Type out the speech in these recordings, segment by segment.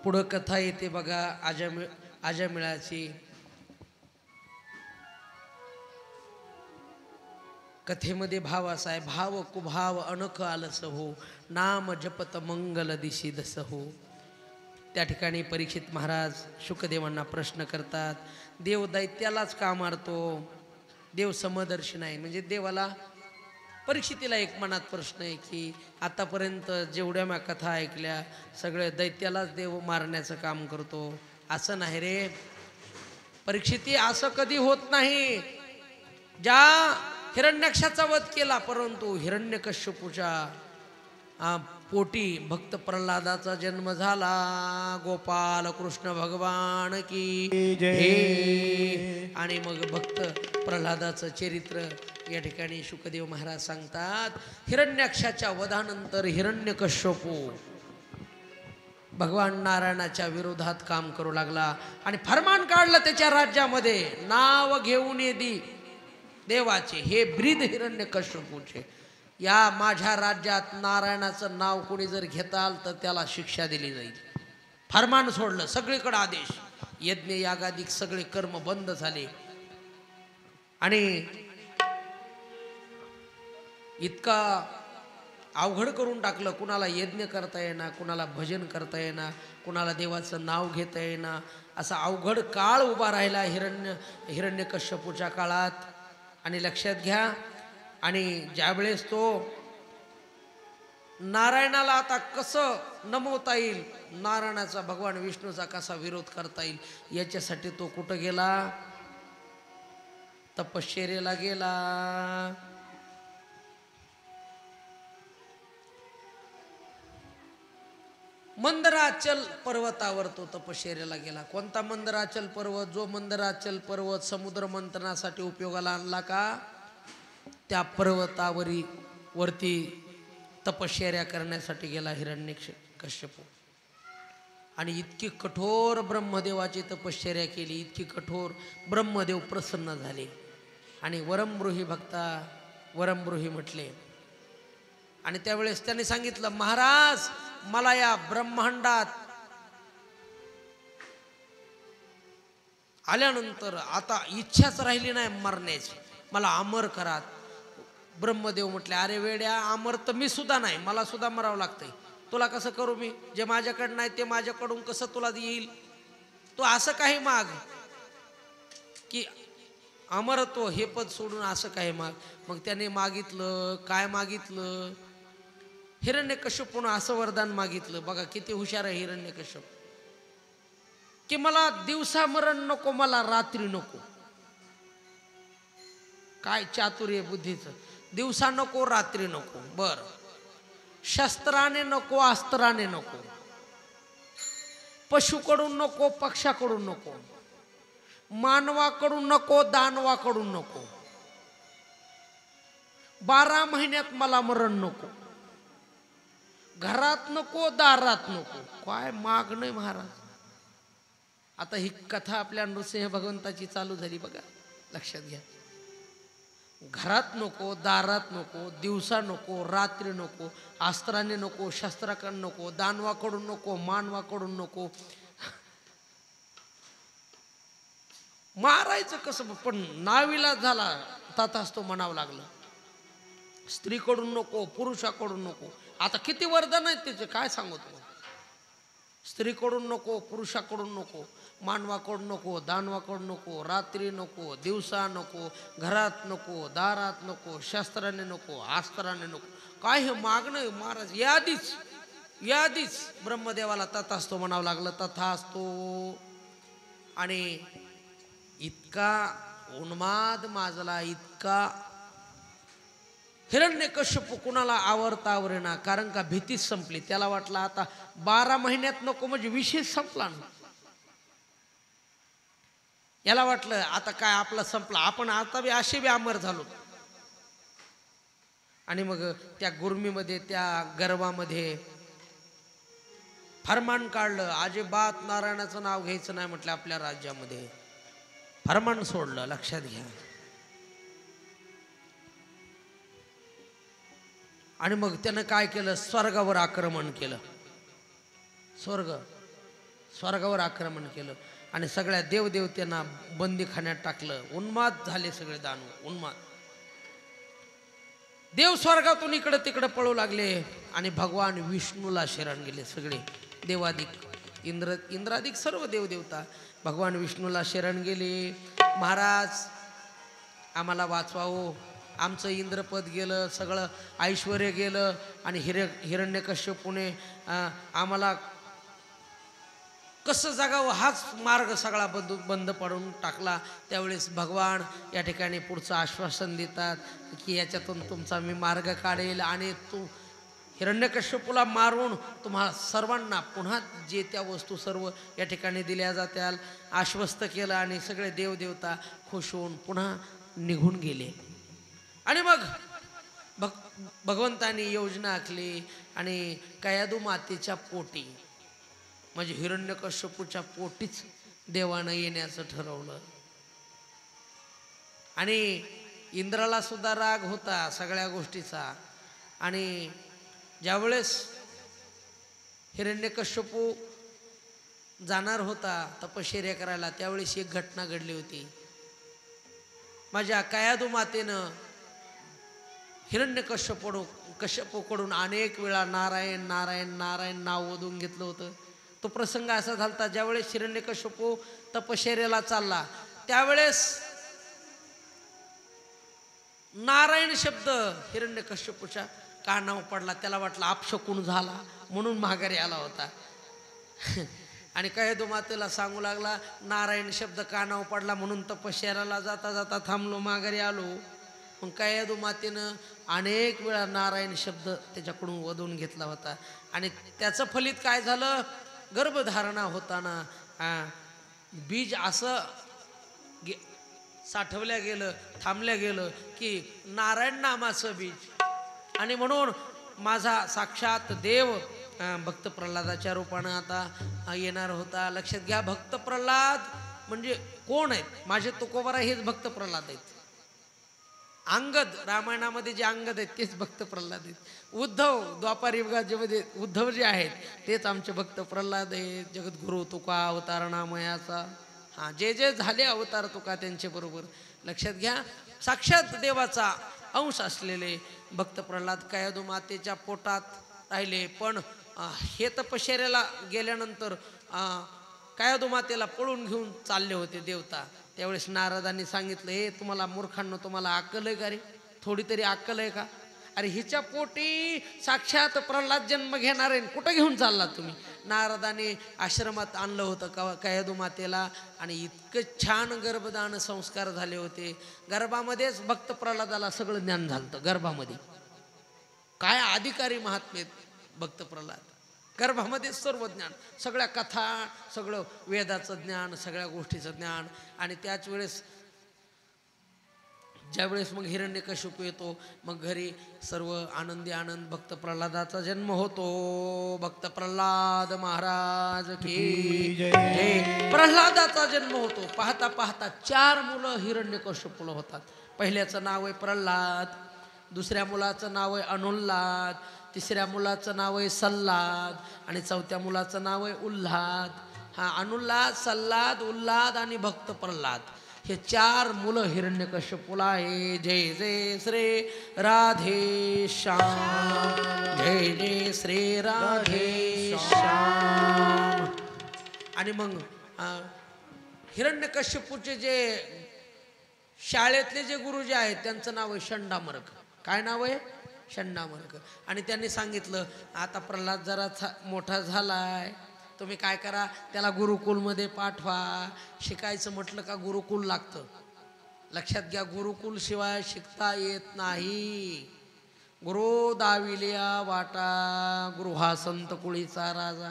पुढं कथा येते बघा अजामिळाची। कथेमध्ये भाव असा आहे, भाव कुभाव अनख आलस हो, नाम जपत मंगल दिशी दस हो। त्या ठिकाणी परीक्षित महाराज शुकदेवांना प्रश्न करतात, देव दैत्यालाच का मारतो? देव समदर्शी नाही। म्हणजे देवाला परीक्षितीला एक मनात प्रश्न आहे की आतापर्यंत जेवढ्या मी कथा ऐकल्या सगळे दैत्यालाच देव मारण्याचं काम करतो, असं नाही रे परीक्षिती, असं कधी होत नाही। ज्या हिरण्यक्षाचा वध केला परंतु हिरण्यकश्यपूच्या पोटी भक्त प्रल्हादाचा जन्म झाला। गोपाल कृष्ण भगवान की जय। आणि मग भक्त प्रल्हादाचं चरित्र या ठिकाणी शुकदेव महाराज सांगतात। हिरण्यक्षाच्या वधानंतर हिरण्यकश्यपू भगवान नारायणाच्या विरोधात काम करू लागला आणि फरमान काढलं त्याच्या राज्यामध्ये, नाव घेऊन येदी देवाचे हे ब्रीद हिरण्यकश्यपूचे, या माझ्या राज्यात नारायणाचं नाव कोणी जर घेताल तर त्याला शिक्षा दिली जाईल। फरमान सोडलं, सगळीकडे आदेश, यज्ञ यागादिक सगळे कर्म बंद झाले आणि इतका अवघड करून टाकलं, कुणाला यज्ञ करता येणार, कुणाला भजन करता येणार, कुणाला देवाचं नाव घेता येणार, असा अवघड काळ उभा राहिला हिरण्यकश्यपूच्या काळात। आणि लक्षात घ्या, आणि ज्यावेळेस तो नारायणाला आता कसं नमवता येईल, नारायणाचा भगवान विष्णूचा कसा विरोध करता येईल, याच्यासाठी तो कुठं गेला? तपश्चर्येला गेला। मंदराचल पर्वतावर तो तपश्चर्येला गेला। कोणता मंदराचल पर्वत? जो मंदराचल पर्वत समुद्र मंथनासाठी उपयोगाला आणला का, त्या पर्वतावरती तपश्चर्या करण्यासाठी गेला हिरण्यकश्यपू। आणि इतकी कठोर ब्रह्मदेवाची तपश्चर्या केली, इतकी कठोर, ब्रह्मदेव प्रसन्न झाले आणि वरमब्रूही भक्ता वरमब्रूही म्हटले। आणि त्यावेळेस त्यांनी सांगितलं, महाराज मला या ब्रह्मांडात आल्यानंतर आता इच्छाच राहिली नाही मरण्याची, मला अमर करा। ब्रह्मदेव म्हटले, अरे वेड्या, अमर तर मी सुद्धा नाही, मला सुद्धा मरावं लागतंय, तुला कसं करू मी? जे माझ्याकडं नाही ते माझ्याकडून कसं तुला येईल? तू असं काही माग की अमरत्व हे पद सोडून असं काही माग। मग त्याने मागितलं, काय मागितलं? हिरण्यकश्यपूने असं वरदान मागितलं, बघा किती हुशार आहे हिरण्यकश्यप, की मला दिवसा मरण नको, मला रात्री नको। काय चातुर्य बुद्धीचं, दिवसा नको रात्री नको, बर, शस्त्राने नको अस्त्राने नको, पशुकडून नको पक्षाकडून नको, मानवाकडून नको दानवाकडून नको, 12 महिन्यात मला मरण नको, घरात नको दारात नको। काय माग नाही महाराज। आता ही कथा आपल्या नृसिंह भगवंताची चालू झाली बघा, लक्षात घ्या। घरात नको दारात नको, दिवसा नको रात्री नको, अस्त्राने नको शस्त्राकडून नको, दानवाकडून नको मानवाकडून नको, मारायचं कसं पण नाविलाज झाला, तथास्तु म्हणावं लागलं। स्त्रीकडून नको पुरुषाकडून नको, आता किती वरदान आहेत त्याचे काय सांगू तुम्हाला। स्त्रीकडून नको पुरुषाकडून नको, मानवाकडून नको दानवाकडून नको, रात्री नको दिवसा नको, घरात नको दारात नको, शस्त्राने नको अस्त्राने नको, काय हे मागणं महाराज। यादीच ब्रह्मदेवाला तथास्तु म्हणावं लागलं, तथास्तु। आणि इतका उन्माद माजला, इतका हिरण्यकश्यपू कुणाला आवरता आवरेना, कारण का भीतीच संपली। त्याला वाटलं आता 12 महिन्यात नको म्हणजे विषय संपला ना, याला वाटलं आता काय आपला संपला, आपण आता बी असे बी अमर झालो। आणि मग त्या गुर्मीमध्ये त्या गर्वामध्ये फरमान काढलं, अजिबात नारायणाचं नाव घ्यायचं नाही म्हटलं आपल्या राज्यामध्ये, फरमान सोडलं। लक्षात घ्या। आणि मग त्यानं काय केलं, स्वर्गावर आक्रमण केलं। स्वर्ग स्वर्गावर आक्रमण केलं आणि सगळ्या देवदेवतेंना बंदीखान्यात टाकलं. उन्माद झाले सगळे दानव, उन्माद. देव स्वर्गातून इकडं तिकडं पळू लागले आणि भगवान विष्णूला शरण गेले. सगळे देवादिक इंद्रादिक सर्व देवदेवता भगवान विष्णूला शरण गेले. महाराज आम्हाला वाचवावं, आमचं इंद्रपद गेलं, सगळं ऐश्वर गेलं आणि हिरण्यकश्यपूने आम्हाला कसं जगावं हाच मार्ग सगळा बंद पडून टाकला. त्यावेळेस भगवान या ठिकाणी पुढचं आश्वासन देतात की याच्यातून तुमचा मी मार्ग काढेल आणि तू हिरण्यकश्यपूला मारून तुम्हा सर्वांना पुन्हा जे त्या वस्तू सर्व या ठिकाणी दिल्या जात्याल आश्वस्त केलं. आणि सगळे देवदेवता खुश होऊन पुन्हा निघून गेले. आणि मग भगवंतांनी योजना आखली आणि कयादू मातेच्या पोटी म्हणजे हिरण्यकश्यपूच्या पोटीच देवानं येण्याचं ठरवलं. आणि इंद्राला सुद्धा राग होता सगळ्या गोष्टीचा. आणि ज्यावेळेस हिरण्यकश्यपू जाणार होता तपश्चर्या करायला त्यावेळेस एक घटना घडली होती. माझ्या कयादू मातेनं हिरण्यकश्यपूकडून अनेक वेळा नारायण नारायण नारायण नाव ओढून घेतलं होतं. तो प्रसंग असा झाला ज्यावेळेस हिरण्यकश्यपू तपश्चर्याला चालला त्यावेळेस नारायण शब्द हिरण्यकश्यपूच्या कानावर पडला. त्याला वाटलं अपशकुन झाला म्हणून माघारी आला होता. आणि कयादू मातेला सांगू लागला नारायण शब्द कानावर पडला म्हणून तपश्चर्याला जाता जाता थांबलो, माघारी आलो. मग कयादू मातेनं अनेक वेळा नारायण शब्द त्याच्याकडून वधून घेतला होता. आणि त्याचं फलित काय झालं, गर्भधारणा होताना बीज असं साठवल्या गेलं, थांबल्या गेलं की नारायण नामाचं बीज. आणि म्हणून माझा साक्षात देव भक्त प्रल्हादाच्या रूपानं आता येणार होता. लक्षात घ्या, भक्त प्रल्हाद म्हणजे कोण आहेत, माझे तुकोबारा हेच भक्त प्रल्हाद आहेत. अंगद रामायणामध्ये जे अंगद आहेत तेच भक्त प्रल्हाद आहेत. उद्धव द्वापार युगामध्ये उद्धव जे आहेत तेच आमचे भक्त प्रल्हाद आहेत. जगद्गुरु तुका अवतार नामयाचा, हां जे जे झाले अवतार तुका त्यांचे बरोबर. लक्षात घ्या, साक्षात देवाचा अंश असलेले भक्त प्रल्हाद कयादू मातेच्या पोटात राहिले. पण हे तपश्चर्याला गेल्यानंतर कयादू मातेला पळून घेऊन चालले होते देवता. त्यावेळेस नारदांनी सांगितलं, हे तुम्हाला मूर्खांनो तुम्हाला अक्कल आहे का रे, थोडी तरी अक्कल आहे का? अरे हिच्या पोटी साक्षात प्रल्हाद जन्म घेणार आहे, कुठं घेऊन चालला तुम्ही? नारदाने आश्रमात आणलं होतं कयादू मातेला आणि इतकं छान गर्भदान संस्कार झाले होते. गर्भामध्येच भक्त प्रल्हादाला सगळं ज्ञान झालं. गर्भामध्ये काय अधिकारी महात्मे भक्त प्रल्हाद, गर्भामध्ये सर्व ज्ञान, सगळ्या कथा, सगळं वेदाचं ज्ञान, सगळ्या गोष्टीचं ज्ञान. आणि त्याच वेळेस ज्यावेळेस मग हिरण्यकश्यपू येतो मग घरी सर्व आनंदी आनंद. भक्त प्रल्हादाचा जन्म होतो. भक्त प्रल्हाद महाराज की जय. प्रल्हादाचा जन्म होतो. पाहता पाहता 4 मुलं हिरण्यकश्यपूला होतात. पहिल्याचं नाव आहे प्रल्हाद, दुसऱ्या मुलाचं नाव आहे अनुल्लाद, तिसऱ्या मुलाचं नाव आहे सल्लाद आणि चौथ्या मुलाचं नाव आहे उल्हाद. हा अनुल्लाद, सल्लाद, उल्हाद आणि भक्त प्रल्हाद हे 4 मुलं हिरण्यकश्यपूला आहे. जय जय श्री राधे श्याम, जय जय श्री राधे श्याम. आणि मग हिरण्यकश्यपूचे जे शाळेतले जे गुरु जे आहेत त्यांचं नाव आहे षंडामर्ग. काय नाव आहे? षंडामर्ग. आणि त्यांनी सांगितलं आता प्रल्हाद जरा मोठा झालाय, तुम्ही काय करा त्याला गुरुकुलमध्ये पाठवा. शिकायचं म्हटलं का गुरुकुल लागतं. लक्षात घ्या, गुरुकुल शिवाय शिकता येत नाही. गुरु दाविलिया वाटा, गुरु हा संत कुळीचा राजा,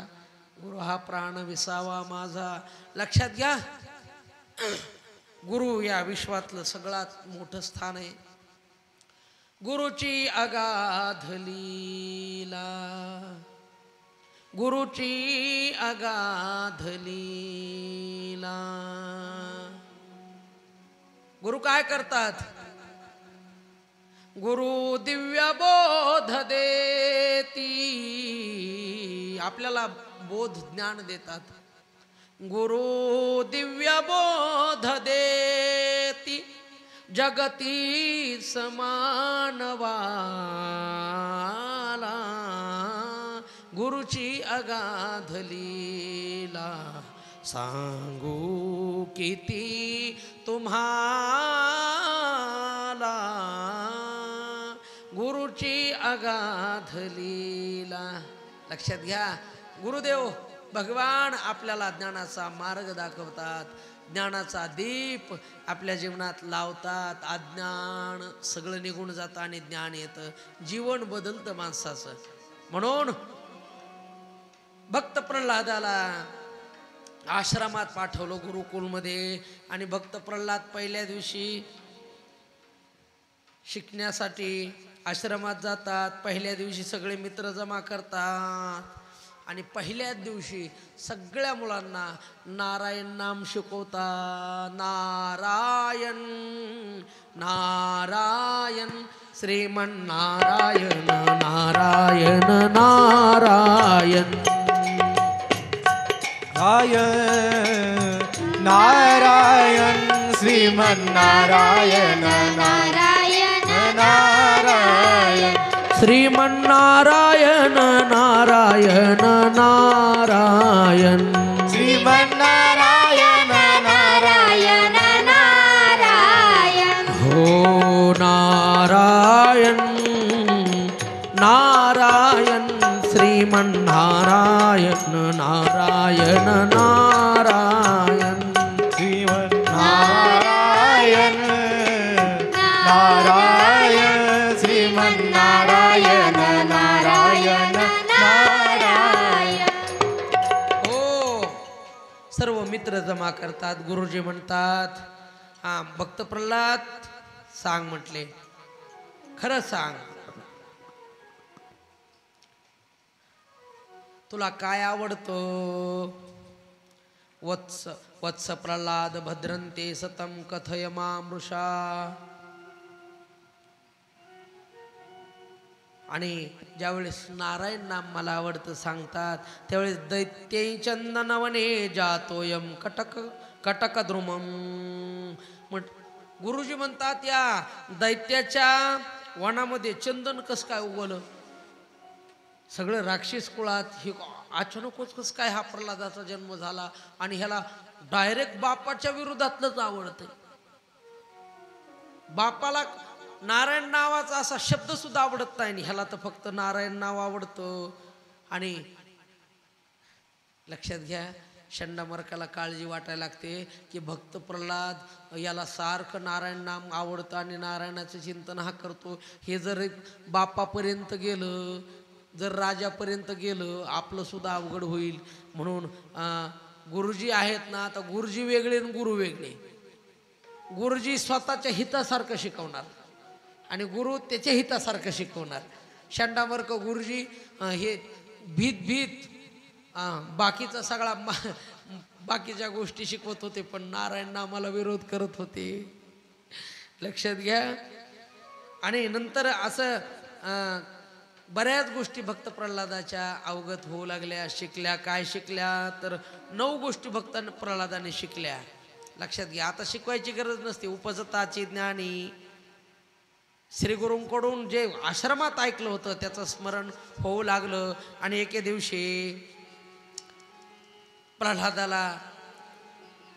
गुरु हा प्राण विसावा माझा. लक्षात घ्या, गुरु या विश्वातलं सगळ्यात मोठं स्थान आहे. गुरुची अगाध लीला, गुरुची अगाध लीला. गुरु काय करतात? गुरु दिव्य बोध देती, आपल्याला बोध ज्ञान देतात. गुरु दिव्य बोध देती जगती समानवाला गुरुची अगाध लीला सांगू किती तुम्हाला गुरुची अगाध लीला. लक्षात घ्या, गुरुदेव भगवान आपल्याला ज्ञानाचा मार्ग दाखवतात, ज्ञानाचा दीप आपल्या जीवनात लावतात. अज्ञान सगळं निघून जातं आणि ज्ञान येतं, जीवन बदलतं माणसाचं. म्हणून भक्त प्रल्हादाला आश्रमात पाठवलं गुरुकुलमध्ये. आणि भक्त प्रल्हाद पहिल्या दिवशी शिकण्यासाठी आश्रमात जातात. पहिल्या दिवशी सगळे मित्र जमा करतात आणि पहिल्याच दिवशी सगळ्या मुलांना नारायण नाम शिकवतात. नारायण नारायण श्रीमन नारायण नारायण नारायण नारायण श्रीमन नारायण नारायण नारायण श्रीमन नारायण नारायण नारायण श्रीमन नारायण नारायण नारायण हो नारायण नारायण श्रीमन नारायण नारायण नारायण श्रीमन नारायण नारायण श्रीमन नारायण नारायण नारायण. हो सर्व मित्र जमा करतात. गुरुजी म्हणतात, हा भक्त प्रल्हाद सांग म्हटले, खरं सांग, तुला काय आवडतं? वत्स वत्स प्रल्हाद भद्रंते सतम कथय मामृषा. आणि ज्यावेळेस नारायण नाम मला आवडतं सांगतात, त्यावेळेस दैत्यै चंदनवने जातोयम कटक कटक द्रुमम. गुरुजी म्हणतात, या दैत्याच्या वनामध्ये चंदन कस काय उगवलं? सगळं राक्षस कुळात हे अचानकच कसं काय हा प्रल्हादाचा जन्म झाला? आणि ह्याला डायरेक्ट बापाच्या विरोधातलंच आवडतंय. बापाला नारायण नावाचा असा शब्द सुद्धा आवडत नाही, आणि ह्याला तर फक्त नारायण नाव आवडतं. आणि लक्षात घ्या, शंडामरकाला काळजी वाटायला लागते की भक्त प्रल्हाद याला सारखं नारायण नाम आवडतं आणि नारायणाचं चिंतन हा करतो. हे जर बापापर्यंत गेलं, जर राजापर्यंत गेलं, आपलं सुद्धा अवघड होईल. म्हणून गुरुजी आहेत ना, आता गुरुजी वेगळे आणि गुरु वेगळे. गुरुजी स्वतःच्या हितासारखं शिकवणार आणि गुरु त्याच्या हितासारखं शिकवणार. शंडामर्क गुरुजी हे भीत भीत बाकीचा सगळा बाकीच्या गोष्टी शिकवत होते, पण नारायण नामाला विरोध करत होते. लक्षात घ्या. आणि नंतर असं बऱ्याच गोष्टी भक्त प्रल्हादाच्या अवगत होऊ लागल्या, शिकल्या. काय शिकल्या तर 9 गोष्टी भक्त प्रल्हादाने शिकल्या. लक्षात घ्या, आता शिकवायची गरज नसते. उपजताची ज्ञानी श्रीगुरूंकडून जे आश्रमात ऐकलं होतं त्याचं स्मरण होऊ लागलं. आणि एके दिवशी प्रल्हादाला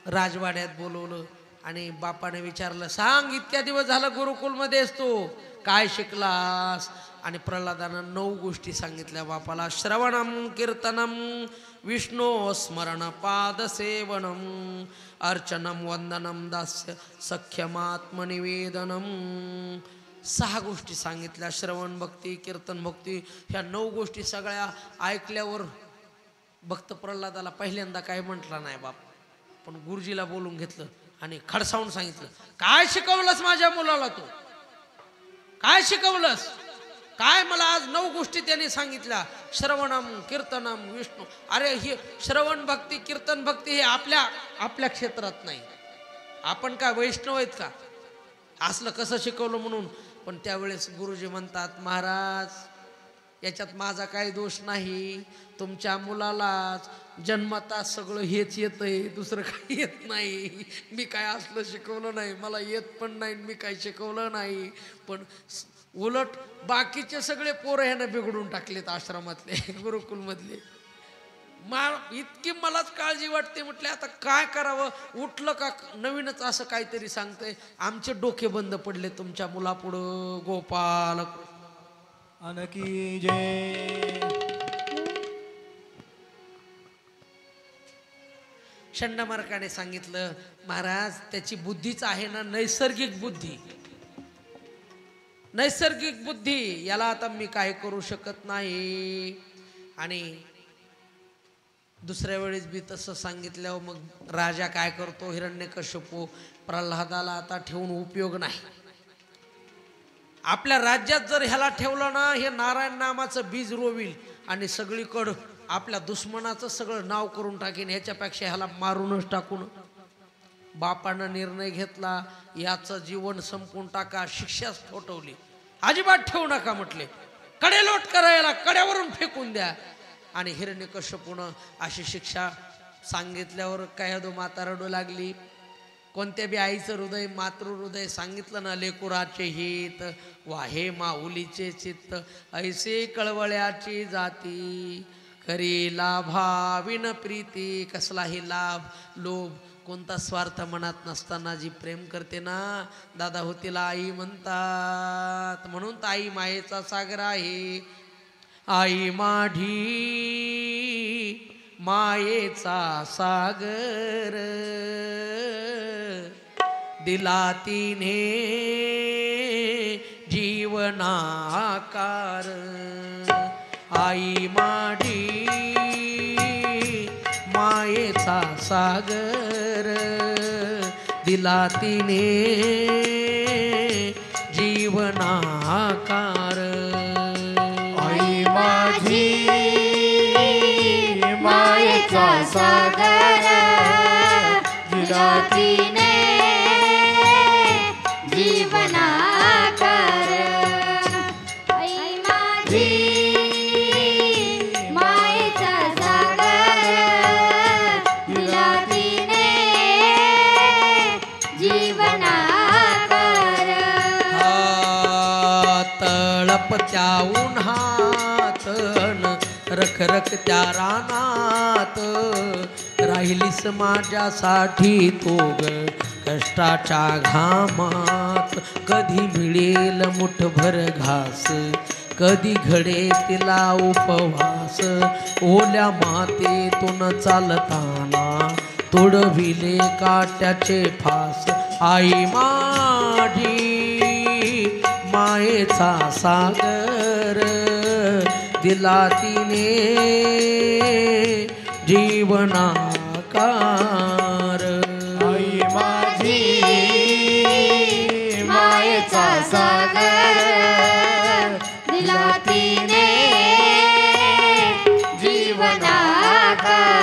राजवाड्यात बोलवलं आणि बापाने विचारलं, सांग, इतक्या दिवस झालं गुरुकुलमध्ये असतो, काय शिकलास? आणि प्रल्हादानं 9 गोष्टी सांगितल्या बापाला. श्रवणम कीर्तनम विष्णू स्मरण पादसेवनम अर्चनम वंदनम दास्य सख्यमात्मनिवेदनम. 6 गोष्टी सांगितल्या. श्रवण भक्ती, कीर्तन भक्ती, ह्या 9 गोष्टी सगळ्या ऐकल्यावर भक्त प्रल्हादाला पहिल्यांदा काय म्हटलं नाही बाप, पण गुरुजीला बोलून घेतलं आणि खडसावून सांगितलं, काय शिकवलंस माझ्या मुलाला? तू काय शिकवलंस? काय मला आज 9 गोष्टी त्यांनी सांगितल्या. श्रवणम कीर्तनम विष्णू. अरे ही श्रवण भक्ती कीर्तन भक्ती हे आपल्या क्षेत्रात नाही. आपण काय वैष्णव आहेत का? असलं कसं शिकवलं म्हणून. पण त्यावेळेस गुरुजी म्हणतात, महाराज याच्यात माझा काही दोष नाही. तुमच्या मुलालाच जन्मता सगळं हेच येतंय, दुसरं काही येत नाही. मी काय असलं शिकवलं नाही, मला येत पण नाही, मी काय शिकवलं नाही. पण उलट बाकीचे सगळे पोरं ह्यानं बिघडून टाकलेत आश्रमातले, गुरुकुलमधले. इतकी मलाच काळजी वाटते. म्हटले आता काय करावं, उठलं का नवीनच असं काहीतरी सांगतंय. आमचे डोके बंद पडले तुमच्या मुलापुढं. गोपाल अनकी जय. शंडमार्काने सांगितलं, महाराज त्याची बुद्धीच आहे ना, नैसर्गिक बुद्धी. नैसर्गिक बुद्धी याला आता मी काय करू शकत नाही. आणि दुसऱ्या वेळेस बी तसं सांगितल्यावर मग राजा काय करतो, हिरण्यकश्यपू, प्रल्हादाला आता ठेवून उपयोग नाही. आपल्या राज्यात जर ह्याला ठेवलं ना, हे नारायण नामाचं बीज रोविल आणि सगळीकडं आपल्या दुश्मनाचं सगळं नाव करून टाकीन. ह्याच्यापेक्षा ह्याला मारूनच टाकून. बापानं निर्णय घेतला, याचं जीवन संपून टाका. शिक्षाच ठोठवली, अजिबात ठेवू नका म्हटले. कडेलोट करायला, कड्यावरून फेकून द्या. आणि हिरण्यकश्यपूनं अशी शिक्षा सांगितल्यावर काय माता रडू लागली. कोणत्या बी आईचं हृदय, मातृहृदय सांगितलं ना, लेकुराचे हित वाहे माऊलीचे चित्त, ऐसे कळवळ्याची जाती, करी लाभाविन प्रीती. कसलाही लाभ, लोभ, कोणता स्वार्थ मनात नसताना जी प्रेम करते ना दादा, हो तिला आई म्हणतात. म्हणून तर आई मायेचा सागर आहे. आई माझी मायेचा सागर, दिला तिने जीवनाकार. आई माझी मायेचा सागर, दिला तिने जीवनाकार. आई माझी मायेचा सागर, दिला तिने जीवनाकार. आई माझी मायेचा सागर, दिला तिने जीवनाकार. तळपत्या उन्हात रखरखत्या रानात, राहिलीस माझ्यासाठी तू ग कष्टाच्या घामात. कधी मिळेल मुठभर घास, कधी घडे तिला उपवास. ओल्या मातेतून चालताना तोडविले काट्याचे फास. आई माझी मायेचा सागर, दिला तिने जीवनाकार. आई माझी मायेचा सागर, दिला तिने जीवनाकार.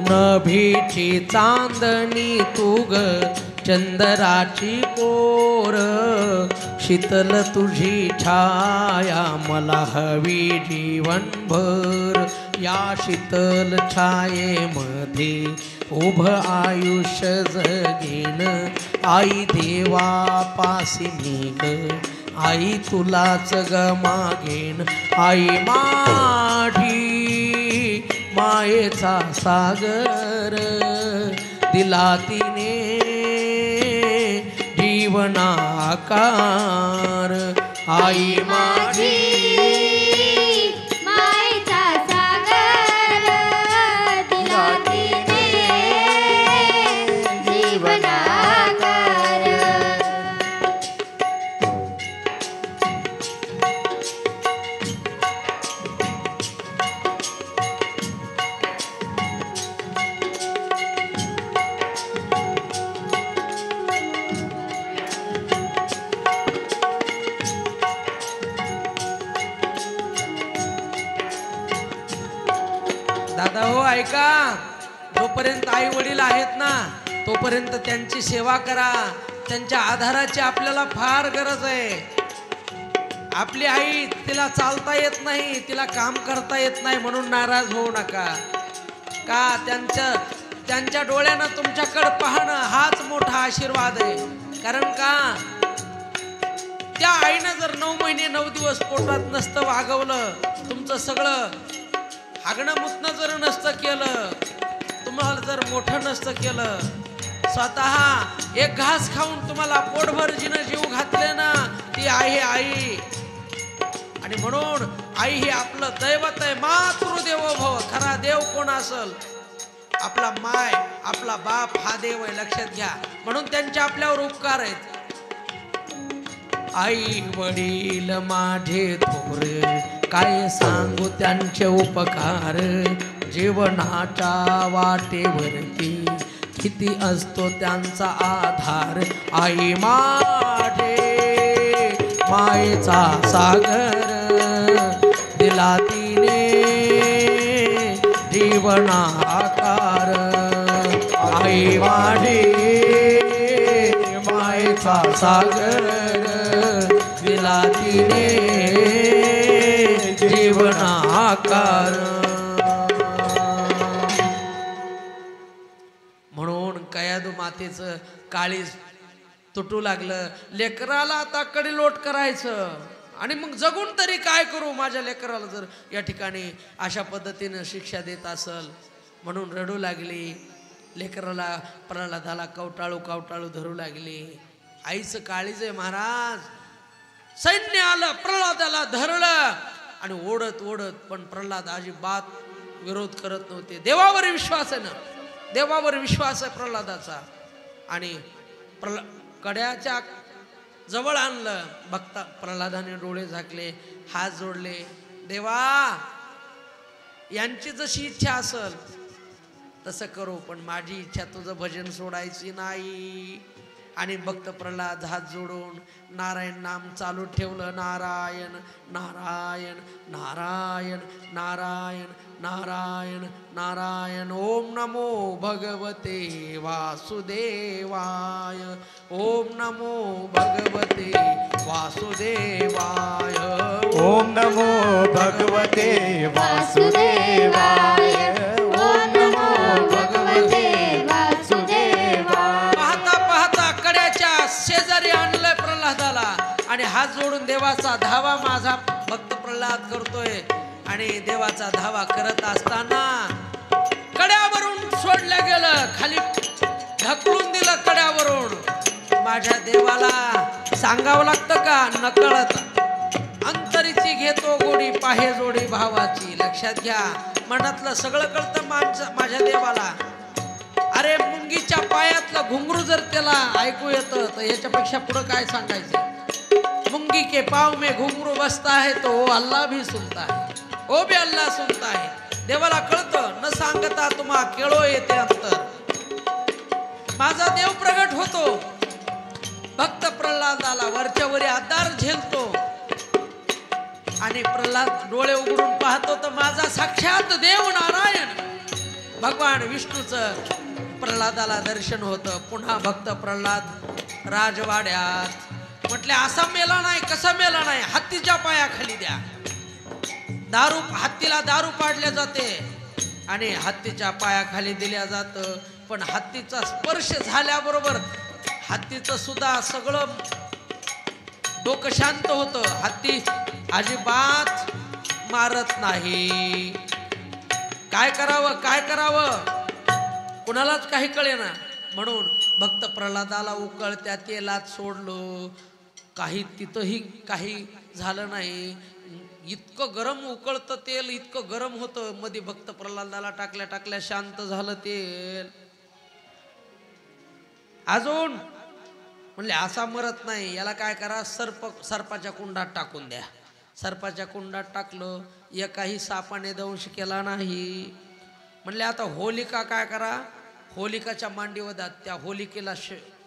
नभीची चांदणी तू ग चंदराची कोर, शीतल तुझी छाया मला हवी जीवनभर. या शीतल छायेमध्ये उभ आयुष्य जगेन. आई देवापासी मी ग, आई तुलाच ग मागेन. आई माझी मायेचा सागर, दिला तिने जीवनाकार. आई माझी दादा हो ऐका, जोपर्यंत आई वडील आहेत ना तोपर्यंत त्यांची सेवा करा. त्यांच्या आधाराची आपल्याला फार गरज आहे. आपली आई, तिला चालता येत नाही, तिला काम करता येत नाही म्हणून नाराज होऊ नका. का त्यांच्या डोळ्यानं तुमच्याकडे पाहणं हाच मोठा आशीर्वाद आहे. कारण का त्या आईनं जर 9 महिने 9 दिवस पोटात नसतं वागवलं, तुमचं सगळं हागणं मुतणं जर नसतं केलं, तुम्हाला जर मोठं नसतं केलं, स्वतः एक घास खाऊन तुम्हाला पोटभर जिनं जीव घातले ना, ती आहे आई. आणि म्हणून आई हे आपलं दैवत आहे. मातृदेवो भव. खरा देव कोण असल? आपला माय, आपला बाप हा देव आहे, लक्षात घ्या. म्हणून त्यांचे आपल्यावर उपकार आहेत. आई वडील माझे थोर, काय सांगू त्यांचे उपकार. जीवनाच्या वाटेवरती किती असतो त्यांचा आधार. आई माझे मायेचा सागर, दिला तिने जीवना आकार. आई माझे मायेचा सागर, दिला तिने जीवना आकार. म्हणून कयादू मातेचं काळीज तुटू लागलं. लेकराला आता कडेलोट करायचं आणि मग जगून तरी काय करू माझ्या लेकराला जर या ठिकाणी अशा पद्धतीनं शिक्षा देत असल. म्हणून रडू लागली. लेकराला प्रल्हादाला कवटाळू कवटाळू धरू लागली. आईचं काळीज आहे महाराज. सैन्य आलं, प्रल्हादाला धरलं आणि ओढत ओढत, पण प्रल्हाद अजिबात विरोध करत नव्हते. देवावर विश्वास आहे ना, देवावर विश्वास आहे प्रल्हादाचा. आणि कड्याच्या जवळ आणलं. बघता प्रल्हादाने डोळे झाकले, हात जोडले. देवा, यांची जशी इच्छा असल तसं करू, पण माझी इच्छा तुझं भजन सोडायची नाही. आणि भक्त प्रल्हाद हात जोडून नारायण नाम चालू ठेवलं. नारायण नारायण नारायण नारायण नारायण नारायण. ओम नमो भगवते वासुदेवाय. ओम नमो भगवते वासुदेवाय. ओम नमो भगवते वासुदेवाय. ओम नमो भगवते वासुदेवाय. पाहता पाहता कड्याच्या शेजारी आणलंय प्रल्हादाला आणि हात जोडून देवाचा धावा माझा भक्त प्रल्हाद करतोय. आणि देवाचा धावा करत असताना कड्यावरून सोडलं गेलं, खाली ढकलून दिलं कड्यावरून. माझ्या देवाला सांगावं लागतं का? नकळत अंतरीची घेतो गोडी, पाहे जोडी भावाची. लक्षात घ्या, मनातलं सगळं कळतं माझ्या देवाला. अरे मुंगीच्या पायातलं घुंगरू जर त्याला ऐकू येतं तर याच्यापेक्षा पुढं काय सांगायचं? मुंगी के पाव में घुंगरू बसता है तो वो अल्लाह भी सुनता है, ओ भी अल्लाह सुनता है. देवाला कळतं, न सांगता तुम्हा केळो येते अंतर. माझा देव प्रगट होतो. भक्त प्रल्हादाला वरच्या वरी आधार झेलतो. आणि प्रल्हाद डोळे उघडून पाहतो तर माझा साक्षात देव नारायण भगवान विष्णूचं प्रल्हादाला दर्शन होतं. पुन्हा भक्त प्रल्हाद राजवाड्यात. म्हटले असा मेला नाही, कसा मेला नाही? हत्तीच्या पायाखाली द्या. हत्तीला दारू पाडल्या जाते आणि हत्तीच्या पायाखाली दिल्या जातं. पण हत्तीचा स्पर्श झाल्याबरोबर हत्तीचं सुद्धा सगळं डोकं शांत होतं. हत्ती अजिबात मारत नाही. काय करावं काय करावं कुणालाच काही कळेना. म्हणून भक्त प्रल्हादाला उकळत्या तेलात सोडलं. तिथंही काही झालं नाही. इतकं गरम उकळतं तेल, इतकं गरम होतं. मध्ये भक्त प्रल्हादाला टाकल्या टाकल्या शांत झालं तेल. अजून म्हणले असा मरत नाही, याला काय करा, सर्पाच्या कुंडात टाकून द्या. सर्पाच्या कुंडात टाकलं. एकाही सापाने दंश केला नाही. म्हणले आता होलिका काय करा, होलिकाच्या मांडीवर द्या. त्या होलिकेला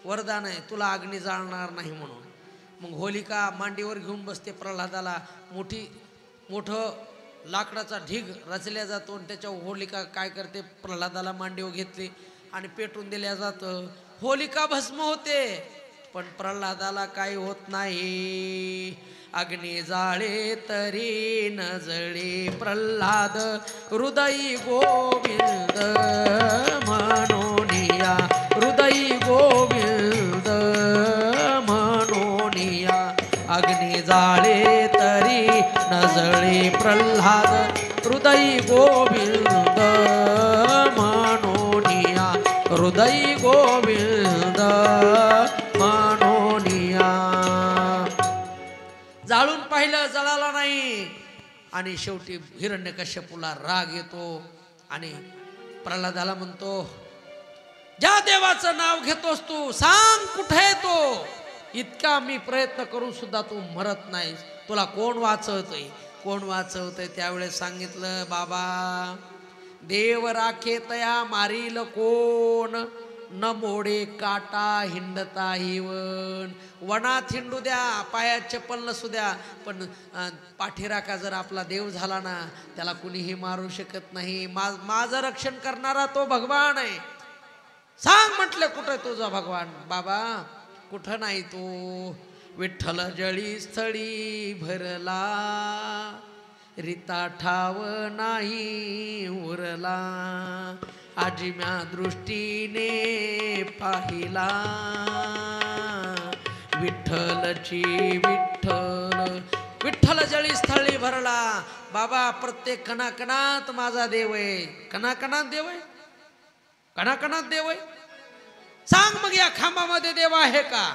वरदान आहे, तुला अग्नी जाळणार नाही म्हणून. मग होलिका मांडीवर घेऊन बसते. प्रल्हादाला मोठं लाकडाचा ढीग रचल्या जातो आणि त्याच्यावर होलिका काय करते, प्रल्हादाला मांडीवर घेतली आणि पेटून दिल्या जातं. होलिका भस्म होते, पण प्रल्हादाला काही होत नाही. अग्नी जाळे तरी न जळे प्रल्हाद, हृदयी गोविंद मनोनिया, हृदयी गोविंद मनोनिया. अग्नी जाळे तरी न जळे प्रल्हाद, हृदयी गोविंद मनोनिया, हृदयी गोविंद मनोनिया. जाळून पाहिलं, जळाला नाही. आणि शेवटी हिरण्यकश्यपूला राग येतो आणि प्रल्हादाला म्हणतो, ज्या देवाचं नाव घेतोस तू, सांग कुठे तो. इतका मी प्रयत्न करून सुद्धा तू मरत नाहीस, तुला कोण वाचवतंय, कोण वाचवतंय. त्यावेळेस सांगितलं, बाबा देव राखे तया मारील कोण, न मोडे काटा हिंडता हिवन. वनात हिंडू द्या, पायात चप्पल नसू द्या, पण पाठीराखा जर आपला देव झाला ना, त्याला कुणीही मारू शकत नाही. माझं रक्षण करणारा तो भगवान आहे. सांग म्हटलं, कुठं तुझा भगवान. बाबा कुठं नाही तो. विठ्ठल जळी स्थळी भरला, रीता ठाव नाही उरला. आजिम्या दृष्टीने पाहिला, विठ्ठलची विठ्ठल. विठ्ठल जळी स्थळी भरला. बाबा प्रत्येक कणाकणात माझा देव आहे. कणाकणात देव आहे, कणाकणात देव आहे. सांग मग या खांबामध्ये देव आहे का.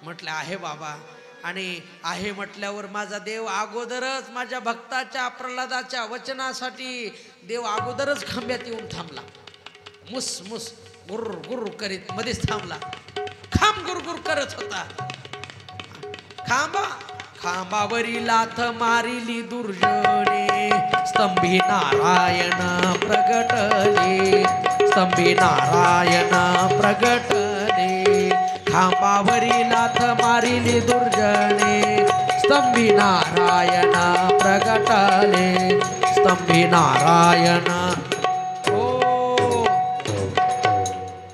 म्हटलं आहे बाबा. आणि आहे म्हटल्यावर माझा देव अगोदरच माझ्या भक्ताच्या प्रल्हादाच्या वचनासाठी देव अगोदरच खांब्यात येऊन थांबला. मुस मुस गुर गुर करीत मध्येच थांबला. खांब गुरगुर करत होता. खांबावरी लाथ मारिली दुर्जने, स्तंभी नारायण प्रगटले, स्तंभी नारायण प्रगटले. खांबावरी लाथ मारिली दुर्जने, स्तंभी नारायण प्रगटले, स्तंभी नारायण. हो,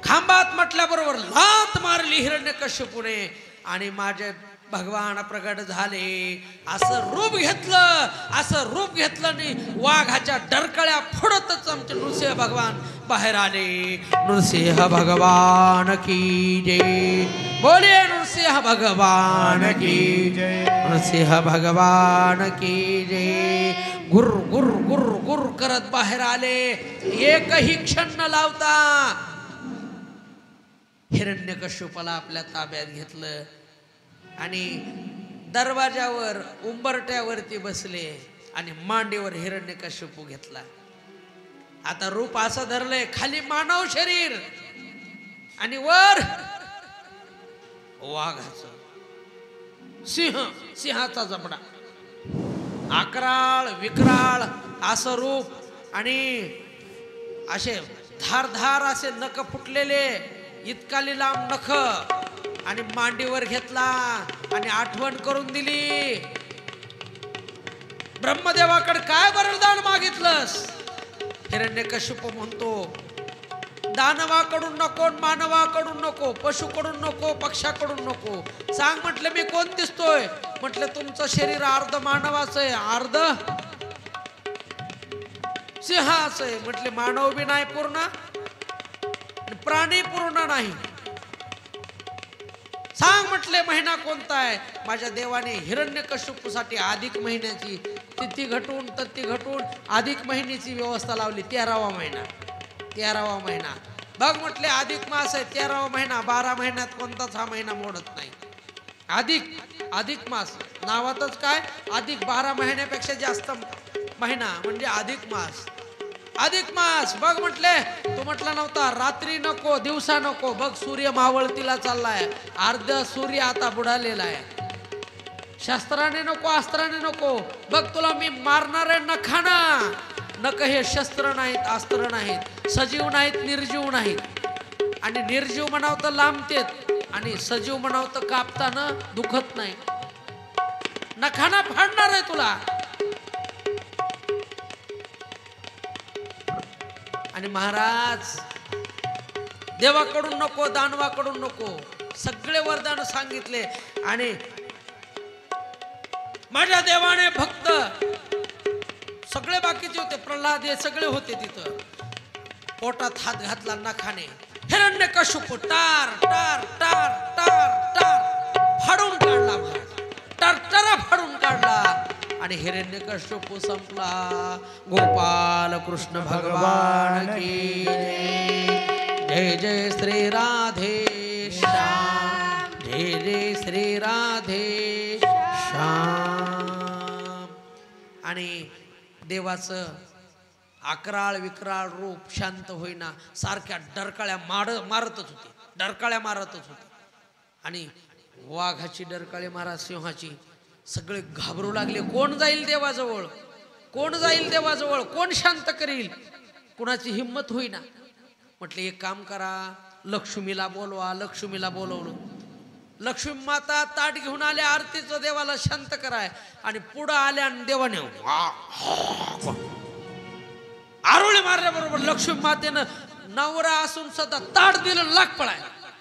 खांबात म्हटल्याबरोबर लाथ मारली हिरण्यकश्यपूने आणि माझे भगवान प्रगट झाले. असं रूप घेतलं, असं रूप घेतलं आणि वाघाच्या डरकळ्या फोडतच आमचे नृसिंह भगवान बाहेर आले. नृसिंह भगवान की जय. बोले नृसिंह भगवान की जय. नृसिंह भगवान की जय. गुर गुर गुर गुर करत बाहेर आले. एकही क्षण न लावता हिरण्यकश्यपाला आपल्या ताब्यात घेतलं आणि दरवाजावर उंबरट्यावरती बसले आणि मांडीवर हिरण्यकश्यपू घेतला. आता रूप असं धरलंय, खाली मानव शरीर आणि वर वाघाचं, सिंहाचा जबडा, आकराळ विक्राळ असं रूप आणि असे धारधार असे नख फुटलेले, इतकाली लांब नख आणि मांडीवर घेतला आणि आठवण करून दिली. ब्रह्मदेवाकडे काय वरदान मागितलंस. हिरण्यकश्यप म्हणतो, दानवाकडून नको, मानवाकडून नको, पशुकडून नको, पक्षाकडून नको. सांग म्हटलं मी कोण दिसतोय. म्हटलं तुमचं शरीर अर्ध मानवाचं आहे, अर्ध सिंहाचं आहे. म्हटले मानव बी नाही पूर्ण, प्राणी पूर्ण नाही. सांग म्हटले महिना कोणता आहे. माझ्या देवाने हिरण्यकश्यपूसाठी अधिक महिन्याची तिथी घटून तत्ती घटून अधिक महिन्याची व्यवस्था लावली. 13वा महिना, 13वा महिना. बघ म्हटले अधिक मास आहे, 13वा महिना. 12 महिन्यात कोणताच हा महिना मोडत नाही. अधिक मास नावातच काय, अधिक 12 महिन्यापेक्षा जास्त महिना म्हणजे अधिक मास. अधिक मास बघ म्हटले. तू म्हटला नव्हता रात्री नको, दिवसा नको. बघ सूर्य मावळतीला चाललाय, अर्ध सूर्य आता बुडालेला आहे. शस्त्राने नको, अस्त्राने नको. बघ तुला मी मारणार आहे नखाना. नख हे शस्त्र नाहीत, अस्त्र नाहीत, सजीव नाहीत, निर्जीव नाहीत. आणि निर्जीव म्हणावं तर लांबतेत आणि सजीव म्हणावं तर कापताना दुखत नाही. नखाना फाडणार आहे तुला. आणि महाराज देवाकडून नको, दानवाकडून नको, सगळे वरदान सांगितले. आणि माझ्या देवाने भक्त सगळे बाकीचे होते, प्रल्हाद हे सगळे होते तिथं. पोटात हात घातला नखाने. हिरण्यकश्यप टार टार टार टार टार फाडून काढला महाराज, टारटारा फाडून काढला आणि हिरण्यकश्यप संपला. गोपाल कृष्ण भगवान की जय. जय जय श्री राधे श्याम, जय जय श्री राधे श्याम. आणि देवाचं अकराळ विकराळ रूप शांत होईना, सारख्या डरकाळ्या मारतच होते, डरकाळ्या मारतच होते. आणि वाघाची डरकाळी मारा, सिंहाची. सगळे घाबरू लागले. कोण जाईल देवाजवळ, कोण जाईल देवाजवळ, कोण शांत करील. कुणाची हिंमत होईना. म्हटले एक काम करा, लक्ष्मीला बोलवा. लक्ष्मीला बोलवलं. लक्ष्मी माता ताट घेऊन आल्या आरतीचं, देवाला शांत कराय. आणि पुढं आल्या आणि देवाने आरोळी मारल्याबरोबर लक्ष्मी मातेनं नवरा असून सुद्धा ताट दिलं, लाख पळाय.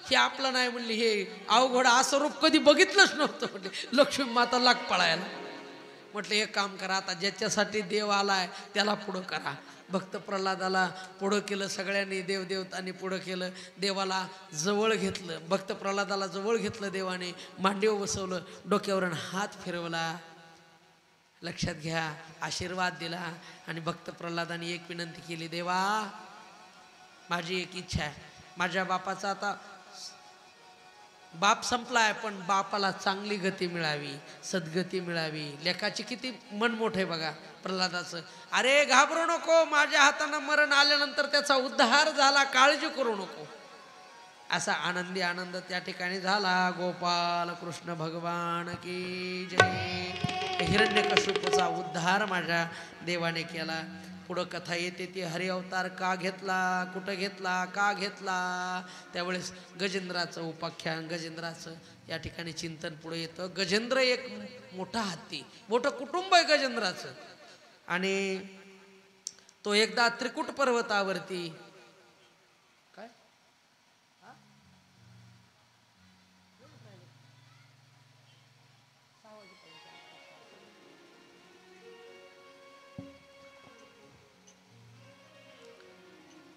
हे आपलं नाही म्हणली, हे अवघड, असं रूप कधी बघितलंच नव्हतं म्हटले. लक्ष्मी माता लाख पळायला. म्हटलं एक काम करा, आता ज्याच्यासाठी देव आलाय त्याला पुढं करा. भक्त प्रल्हादाला पुढं केलं, सगळ्यांनी देवदेवतांनी पुढं केलं. देवाला जवळ घेतलं, भक्त प्रल्हादाला जवळ घेतलं देवाने. मांडीवर बसवलं, डोक्यावरून हात फिरवला. लक्षात घ्या, आशीर्वाद दिला. आणि भक्त प्रल्हादाने एक विनंती केली, देवा माझी एक इच्छा आहे, माझ्या बापाचा आता बाप संपलाय, पण बापाला चांगली गती मिळावी, सद्गती मिळावी. लेखाची किती मन मोठं आहे बघा प्रल्हादाचं. अरे घाबरू नको, माझ्या हातानं मरण आल्यानंतर त्याचा उद्धार झाला, काळजी करू नको. असा आनंदी आनंद त्या ठिकाणी झाला. गोपाल कृष्ण भगवान की जय. हिरण्यकश्यपूचा उद्धार माझ्या देवाने केला. पुढं कथा येते ती, हरी अवतार का घेतला, कुठं घेतला, का घेतला. त्यावेळेस गजेंद्राचं उपाख्यान, गजेंद्राचं या ठिकाणी चिंतन पुढे येतं. गजेंद्र एक मोठा हत्ती, मोठं कुटुंब आहे गजेंद्राचं. आणि तो एकदा त्रिकुट पर्वतावरती काय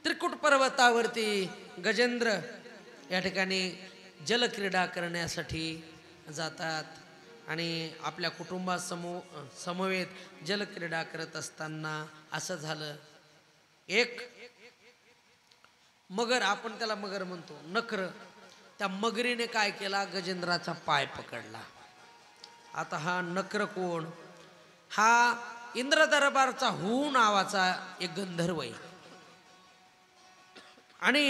त्रिकुट पर्वतावरती गजेंद्र या ठिकाणी जलक्रीडा करण्यासाठी जातात. आणि आपल्या समवेत जलक्रीडा करत असताना असं झालं, एक मगर, आपण त्याला मगर म्हणतो, नकर, त्या मगरीने काय केला, गजेंद्राचा पाय पकडला. आता हा नकर कोण, हा इंद्र दरबारचा हू नावाचा एक गंधर्व आहे. आणि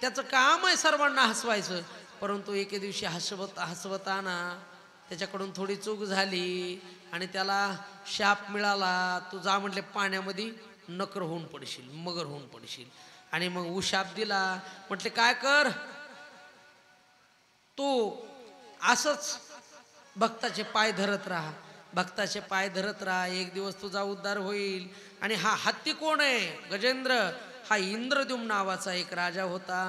त्याचं काम आहे सर्वांना हसवायचं. परंतु एके दिवशी हसवताना त्याच्याकडून थोडी चूक झाली आणि त्याला शाप मिळाला. तू जा म्हटले पाण्यामध्ये नकर होऊन पडशील, मगर होऊन पडशील. आणि मग शाप दिला. म्हटले काय कर, तू असंच भक्ताचे पाय धरत राहा, भक्ताचे पाय धरत राहा, एक दिवस तुझा उद्धार होईल. आणि हा हत्ती कोण आहे, गजेंद्र, हा इंद्रद्युम्न नावाचा एक राजा होता.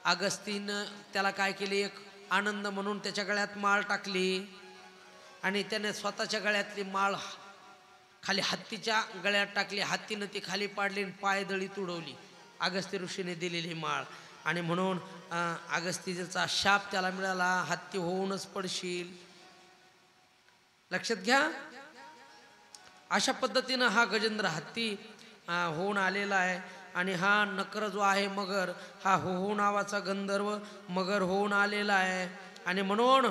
अगस्तीनं त्याला काय केले, एक आनंद म्हणून त्याच्या गळ्यात माळ टाकली. आणि त्याने स्वतःच्या गळ्यातली माळ खाली हत्तीच्या गळ्यात टाकली. हत्तीनं ती खाली पाडली आणि पायदळी तुडवली, अगस्त्य ऋषीने दिलेली माळ. आणि म्हणून अगस्तीचा शाप त्याला मिळाला, हत्ती होऊनच पडशील. लक्षात घ्या, अशा पद्धतीनं हा गजेंद्र हत्ती होऊन आलेला आहे. आणि हा नकर जो आहे मगर, हा हो नावाचा गंधर्व मगर होऊन आलेला आहे. आणि म्हणून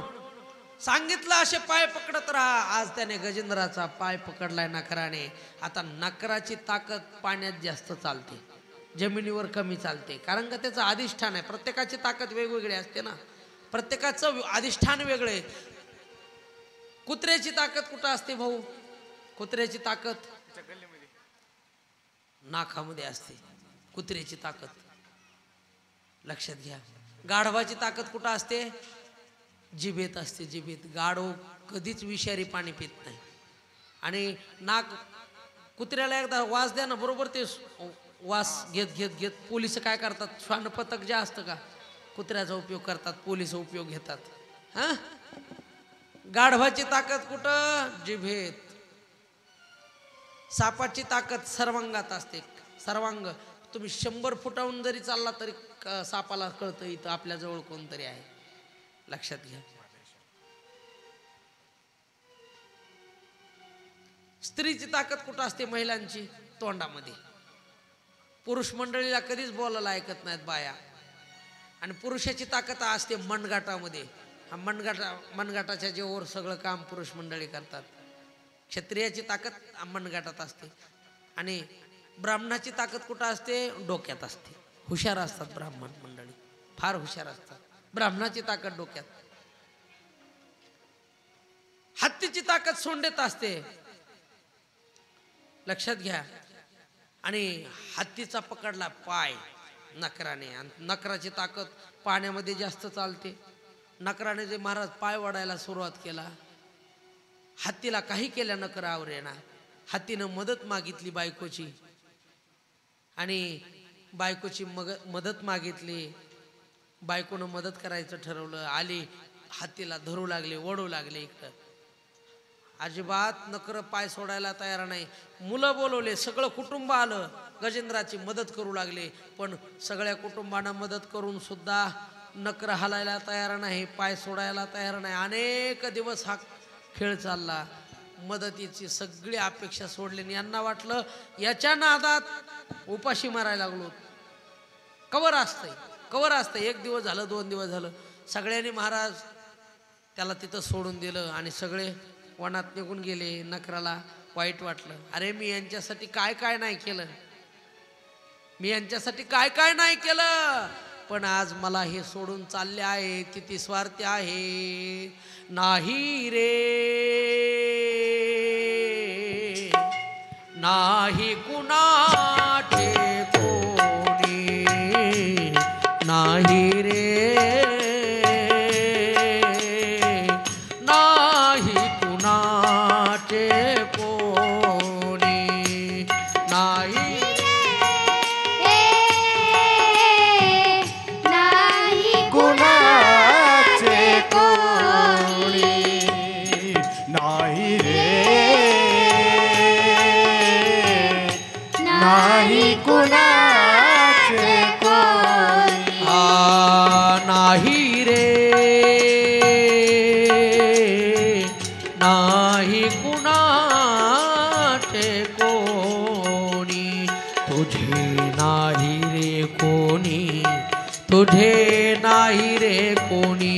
सांगितलं असे पाय पकडत राहा. आज त्याने गजेंद्राचा पाय पकडलाय नकराने. आता नकराची ताकद पाण्यात जास्त चालते, जमिनीवर कमी चालते, कारण का त्याचं अधिष्ठान आहे. प्रत्येकाची ताकद वेगवेगळी असते ना, प्रत्येकाचं अधिष्ठान वेगळे. कुत्र्याची ताकद कुठं असते भाऊ, कुत्र्याची ताकद नाकामध्ये असते, कुत्र्याची ताकद. लक्षात घ्या, गाढवाची ताकद कुठं असते, जिभेत असते, जिभेत. गाढव कधीच विषारी पाणी पित नाही. आणि नाक, कुत्र्याला एकदा वास द्या ना, बरोबर ते वास घेत घेत घेत पोलिस काय करतात, श्वानपथक जे असतं का कुत्र्याचा उपयोग करतात, पोलिस उपयोग घेतात. हा, गाढवाची ताकद कुठं, जिभेत. सापाची ताकद सर्वांगात असते, सर्वांग. तुम्ही 100 फुटाहून जरी चालला तरी सापाला कळतं इथं आपल्याजवळ कोणतरी आहे, लक्षात घ्या. स्त्रीची ताकद कुठं असते, महिलांची तोंडामध्ये. पुरुष मंडळीला कधीच बोलायला ऐकत नाहीत बाया. आणि पुरुषाची ताकद असते मनगाटामध्ये. हा मनगाटाच्या जेवर सगळं काम पुरुष मंडळी करतात. क्षत्रियाची ताकद मनगाटात असते. आणि ब्राह्मणाची ताकद कुठं असते, डोक्यात असते. हुशार असतात ब्राह्मण मंडळी, फार हुशार असतात. ब्राह्मणाची ताकद डोक्यात. हत्तीची ताकद सोंडेत असते, लक्षात घ्या. आणि हत्तीचा पकडला पाय नकराने, आणि नकराची ताकद पाण्यामध्ये जास्त चालते. नकराने जे महाराज पाय वाढायला सुरुवात केला, हत्तीला काही केल्या नकर आवरेना. हत्तीनं मदत मागितली बायकोची, आणि बायकोची मदत मागितली. बायकोनं मदत करायचं ठरवलं. आली, हत्तीला धरू लागले, ओढू लागले इकडं. अजिबात नकर पाय सोडायला तयार नाही. मुलं बोलवले, सगळं कुटुंब आलं, गजेंद्राची मदत करू लागले. पण सगळ्या कुटुंबांना मदत करून सुद्धा नकर हलायला तयार नाही, पाय सोडायला तयार नाही. अनेक दिवस हा खेळ चालला. मदतीची सगळी अपेक्षा सोडली. यांना वाटलं याच्या नादात उपाशी मारायला लागलो. कवर असतंय. 1 दिवस झालं, 2 दिवस झालं, सगळ्यांनी महाराज त्याला तिथं सोडून दिलं आणि सगळे वनात निघून गेले. नकराला वाईट वाटलं, अरे मी यांच्यासाठी काय काय नाही केलं, पण आज मला हे सोडून चालले आहे. किती स्वार्थी आहे. नाही रे, नाही कुणाचे कोणी, नाही रे, नाही कुणाचे कोणी, नाही कुणाचे कोणी, नाही रे, नाही कुणाचे कोणी. नाही रे, नाही कुणाचे कोणी, तुझे नाही रे कोणी, तुझे नाही रे कोणी,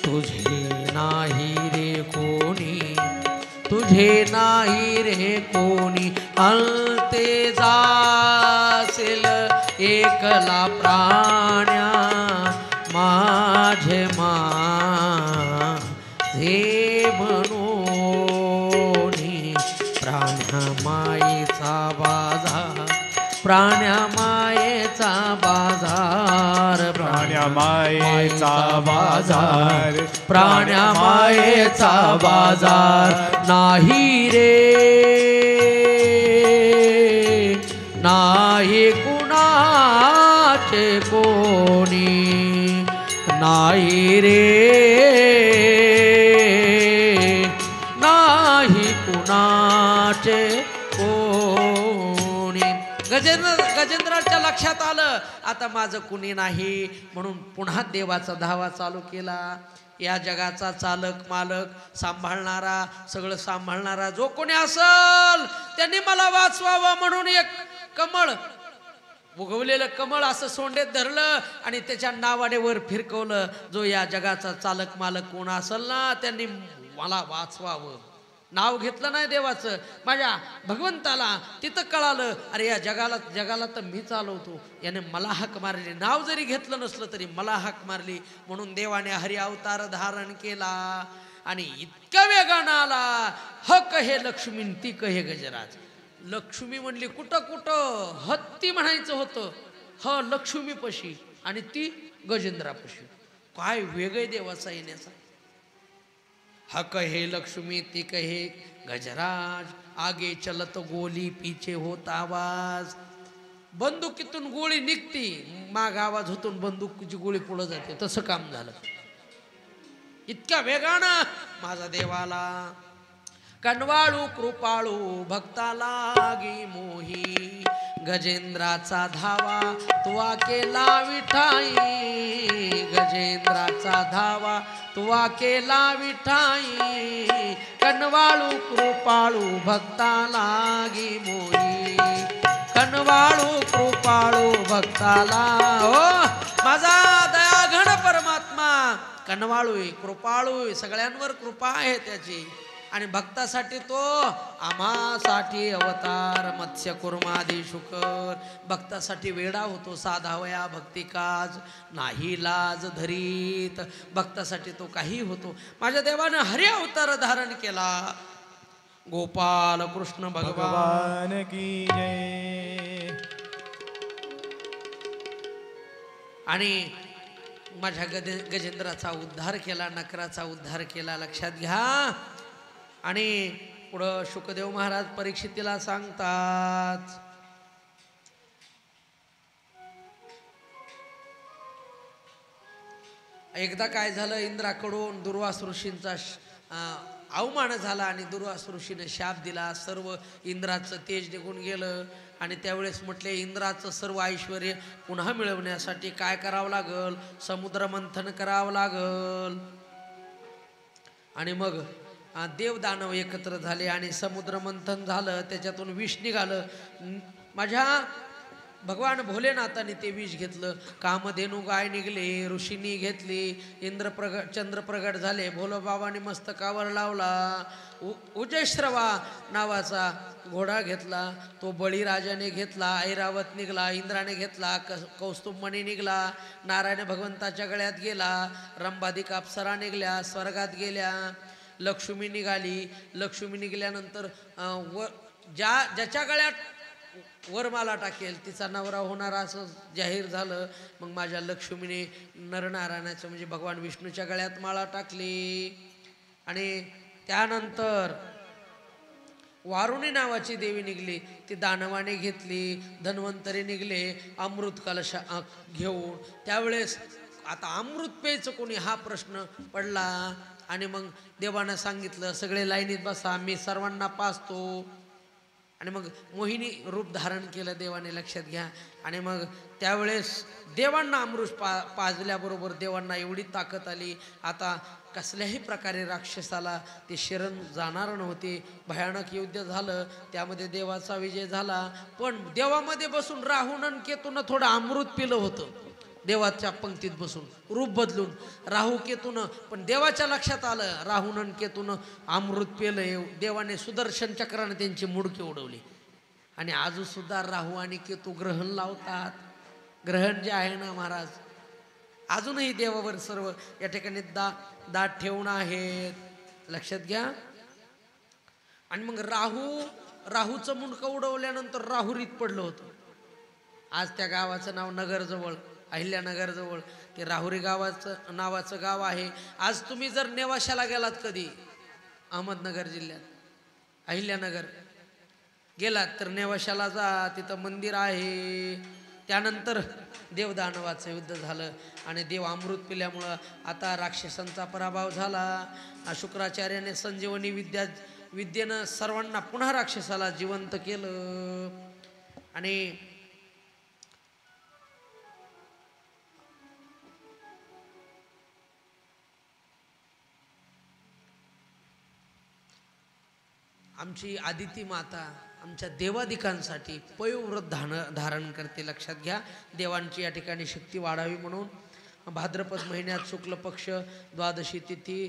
तुझे नाही रे कोणी, तुझे नाही रे कोणी. अंते जासेल एकला प्राण्या, माझे माझे म्हणून. प्राण्या मायेचा बाजार, प्राण्या मायेचा बाजार, प्राण्या मायेचा बाजार, प्राण्या मायेचा बाजार. नाही रे, नाही कुणाचे कोणी, नाही रे, नाही कुणाचे कोणी. गजेंद्राच्या लक्षात आलं आता माझं कुणी नाही, म्हणून पुन्हा देवाचा धावा चालू केला. या जगाचा चालक मालक सांभाळणारा, सगळं सांभाळणारा जो कोणी असल त्यांनी मला वाचवावं म्हणून एक कमळ, उगवलेलं कमळ असं सोंडेत धरलं आणि त्याच्या नावाने वर फिरकवलं. जो या जगाचा चालक मालक कोण असेल ना त्यांनी मला वाचवावं. नाव घेतलं नाही देवाचं, माझ्या भगवंताला. तिथं कळालं अरे या जगाला तर मी चालवतो, याने मला हाक मारली. नाव जरी घेतलं नसलं तरी मला हाक मारली. म्हणून देवाने हरी अवतार धारण केला आणि इतक्या वेगानं आला. हक हे लक्ष्मी, ती कहे गजराज. लक्ष्मी म्हणली कुठं कुठं, हत्ती म्हणायचं होतं. ह लक्ष्मीपशी आणि ती गजेंद्रापशी. काय वेगळे देवाचा येण्याचा. हक हे लक्ष्मी, ती कहे गजराज. आगे चलत गोली, पीछे होता आवाज. बंदुकीतून गोळी निघती, माग आवाज होतून बंदुकीची गोळी पुढे जाते, तसं काम झालं. इतक्या वेगानं माझा देवाला. कनवाळू कृपाळू भक्ताला गी मोही, गजेंद्राचा धावा तुवा केला विठाई, गजेंद्राचा धावा तुवा केला विठाई, कनवाळू कृपाळू भक्ताला गी मोही, कनवाळू कृपाळू भक्ताला. हो माझा दयाघन परमात्मा कनवाळू आहे, कृपाळू आहे, सगळ्यांवर कृपा आहे त्याची. आणि भक्तासाठी तो आम्हासाठी अवतार मत्स्य कुर्मादी शुकर. भक्तासाठी वेडा होतो, साधावया भक्ती काज नाही लाज धरीत. भक्तासाठी तो काही होतो. माझ्या देवानं हरी अवतार धारण केला. गोपाल कृष्ण भगवान की जय. आणि माझ्या गजेंद्राचा उद्धार केला, नकराचा उद्धार केला, लक्षात घ्या. आणि पुढं शुकदेव महाराज परीक्षितीला सांगतात, एकदा काय झालं, इंद्राकडून दुर्वास ऋषींचा अवमान झाला आणि दुर्वास ऋषीने शाप दिला. सर्व इंद्राचं तेज निघून गेलं. आणि त्यावेळेस म्हटले, इंद्राचं सर्व ऐश्वर पुन्हा मिळवण्यासाठी काय करावं लागल? समुद्र मंथन करावं लागल. आणि मग देव दानव एकत्र झाले आणि समुद्र मंथन झालं. त्याच्यातून विष निघालं. माझ्या भगवान भोलेनाथाने ते विष घेतलं. कामधेनू गाय निघले, ऋषींनी घेतली. चंद्र प्रगट झाले. भोलोबाबाने मस्तकावर लावला. उजयश्रवा नावाचा घोडा घेतला, तो बळीराजाने घेतला. ऐरावत निघला, इंद्राने घेतला. कौस्तुभमणी निघला, नारायण भगवंताच्या गळ्यात गेला. रंभादिक अप्सरा निघल्या, स्वर्गात गेल्या. लक्ष्मी निघाली. लक्ष्मी निघाल्यानंतर ज्याच्या गळ्यात वरमाला टाकेल तिचा नवरा होणार असं जाहीर झालं. मग माझ्या लक्ष्मीने नरनारायणाचं म्हणजे भगवान विष्णूच्या गळ्यात माळा टाकली. आणि त्यानंतर वारुणी नावाची देवी निघली, ती दानवाने घेतली. धन्वंतरी निघले अमृत कलश घेऊन. त्यावेळेस आता अमृत प्यायचं कोणी हा प्रश्न पडला. आणि मग देवानं सांगितलं, सगळे लाईनीत बसा, मी सर्वांना पाजतो. आणि मग मोहिनी रूप धारण केलं देवाने, लक्षात घ्या. आणि मग त्यावेळेस देवांना अमृत पाजल्याबरोबर देवांना एवढी ताकद आली, आता कसल्याही प्रकारे राक्षसाला ते शरण जाणार नव्हते. भयानक युद्ध झालं, त्यामध्ये देवाचा विजय झाला. पण देवामध्ये बसून राहून आणि केतून थोडं अमृत पिलं होतं. देवाच्या पंक्तीत बसून रूप बदलून राहू केतून. पण देवाच्या लक्षात आलं, राहून आणि केतून अमृत पेलं. देवाने सुदर्शन चक्राने त्यांची मुडकी उडवली. आणि आजू सुद्धा राहू आणि केतू ग्रहण लावतात. ग्रहण जे आहे ना महाराज, अजूनही देवावर सर्व या ठिकाणी दाट ठेवून आहेत, लक्षात घ्या. आणि मग राहूचं मुंडकं उडवल्यानंतर राहुरीत पडलं होतं. आज त्या गावाचं नाव नगरजवळ, अहिल्यानगरजवळ ते राहुरी नावाचं गाव आहे. आज तुम्ही जर नेवाशाला गेलात कधी, अहमदनगर जिल्ह्यात अहिल्यानगर गेलात तर नेवाशाला जा, तिथं मंदिर आहे. त्यानंतर देवदानवाचं युद्ध झालं आणि देव अमृत पिल्यामुळं आता राक्षसांचा पराभव झाला. शुक्राचार्याने संजीवनी विद्येनं सर्वांना पुन्हा राक्षसाला जिवंत केलं. आणि आमची आदिती माता आमच्या देवादिकांसाठी पयोव्रत धारण करते, लक्षात घ्या. देवांची या ठिकाणी शक्ती वाढावी म्हणून भाद्रपद महिन्यात शुक्ल पक्ष द्वादशी तिथी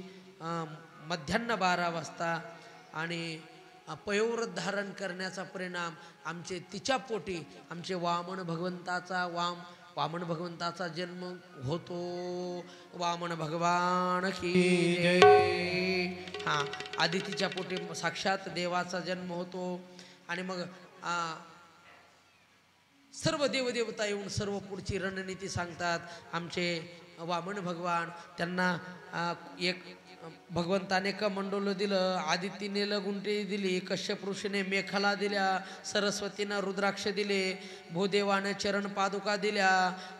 मध्यान्ह 12 वाजता आणि पयोव्रत धारण करण्याचा परिणाम आमचे तिच्या पोटी आमचे वामन भगवंताचा जन्म होतो. वामन भगवान की जय. हां, आदितीच्या पोटी साक्षात देवाचा जन्म होतो. आणि मग सर्व देवदेवता येऊन सर्व पुढची रणनीती सांगतात. आमचे वामन भगवान त्यांना एक भगवंताने कमंडोलं दिलं, आदित्यने लगुंटी दिली, कश्यप ऋषीने मेखला दिल्या, सरस्वतीनं रुद्राक्ष दिले, भूदेवाने चरण पादुका दिल्या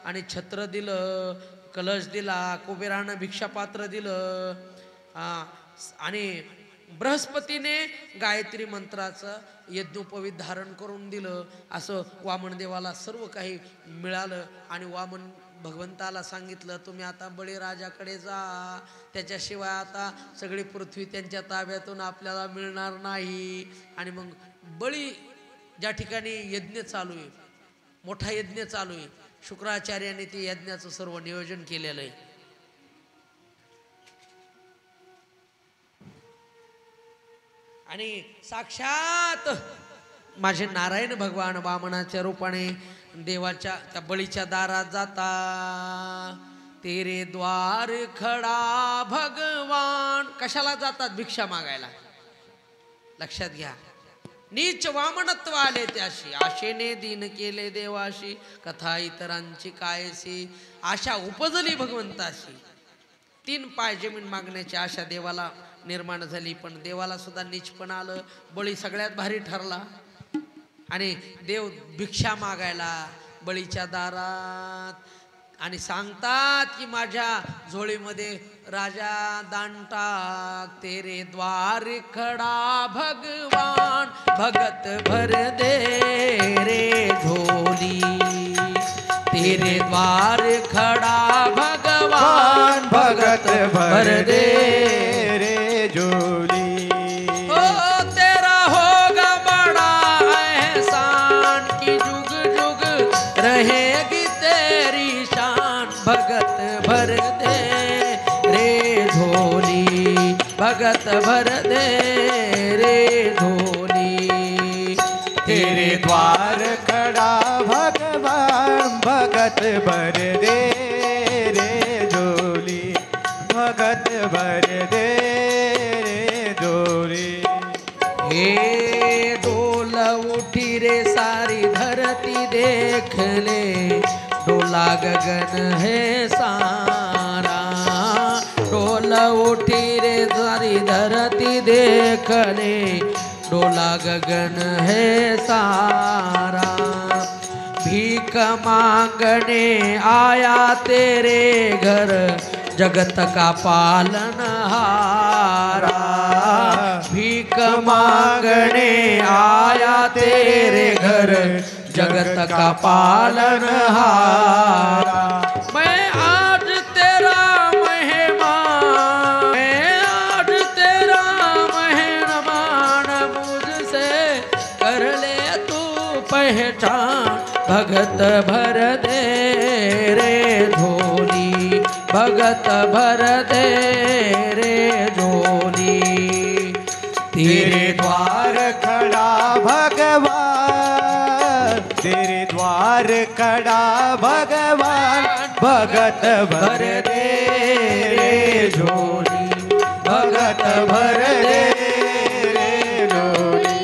आणि छत्र दिलं, कलश दिला, कुबेरानं भिक्षापात्र दिलं आणि बृहस्पतीने गायत्री मंत्राचं यज्ञोपवीत धारण करून दिलं. असं वामनदेवाला सर्व काही मिळालं आणि वामन भगवंताला सांगितलं तुम्ही आता बळीराजाकडे जा, त्याच्याशिवाय आता सगळी पृथ्वी त्यांच्या ताब्यातून आपल्याला मिळणार नाही. आणि मग बळी ज्या ठिकाणी यज्ञ चालू आहे, मोठा यज्ञ चालू आहे, शुक्राचार्याने ते यज्ञाचं सर्व नियोजन केलेलं आहे. आणि साक्षात माझे नारायण भगवान वामनाच्या रूपाने देवाच्या त्या बळीच्या दारात जाता. तेरे द्वार खडा भगवान. कशाला जातात? भिक्षा मागायला. लक्षात घ्या, नीच वामनत्व आले त्याशी, आशेने दिन केले देवाशी, कथा इतरांची कायसी. आशा उपजली भगवंताशी. 3 पाय जमीन मागण्याची आशा देवाला निर्माण झाली, पण देवाला सुद्धा नीचपण आलं. बळी सगळ्यात भारी ठरला आणि देव भिक्षा मागायला बळीच्या दारात. आणि सांगतात की माझ्या झोळीमध्ये राजा दान टाक. तेरे द्वार खडा भगवान, भगत भर दे रे झोली. तेरे द्वार खडा भगवान, भगत भर दे रे झोली. ओ तेरा होगा बड़ा एहसान कि जुग जुग रहेगी तेरी शान. भगत भर दे रे झोली, भगत भर दे रे झोली. तेरे द्वार खड़ा भगवान, भगत भर दे रे झोली, भगत भर दे रे झोली. हे डोल उठी रे सारी धरती देख ले, डोला गगन है सारा. डोल उठी रे सारी धरती देख ले, डोला गगन है सारा. भीख मांगने आया तेरे घर, जगत का पालनहारा. भीख मांगने आया तेरे घर, जगत का पालनहारा. मैं आज तेरा मेहमान, मैं आज तेरा मेहमान, मुझसे कर ले तू पहचान. भगत भर दे रे झोली, भगत भर दे रे झोली. तेरे द्वार खड़ा भगवान, तेरे द्वार खड़ा भगवान, भगत भर दे रे झोली, भगत भर दे रे झोली,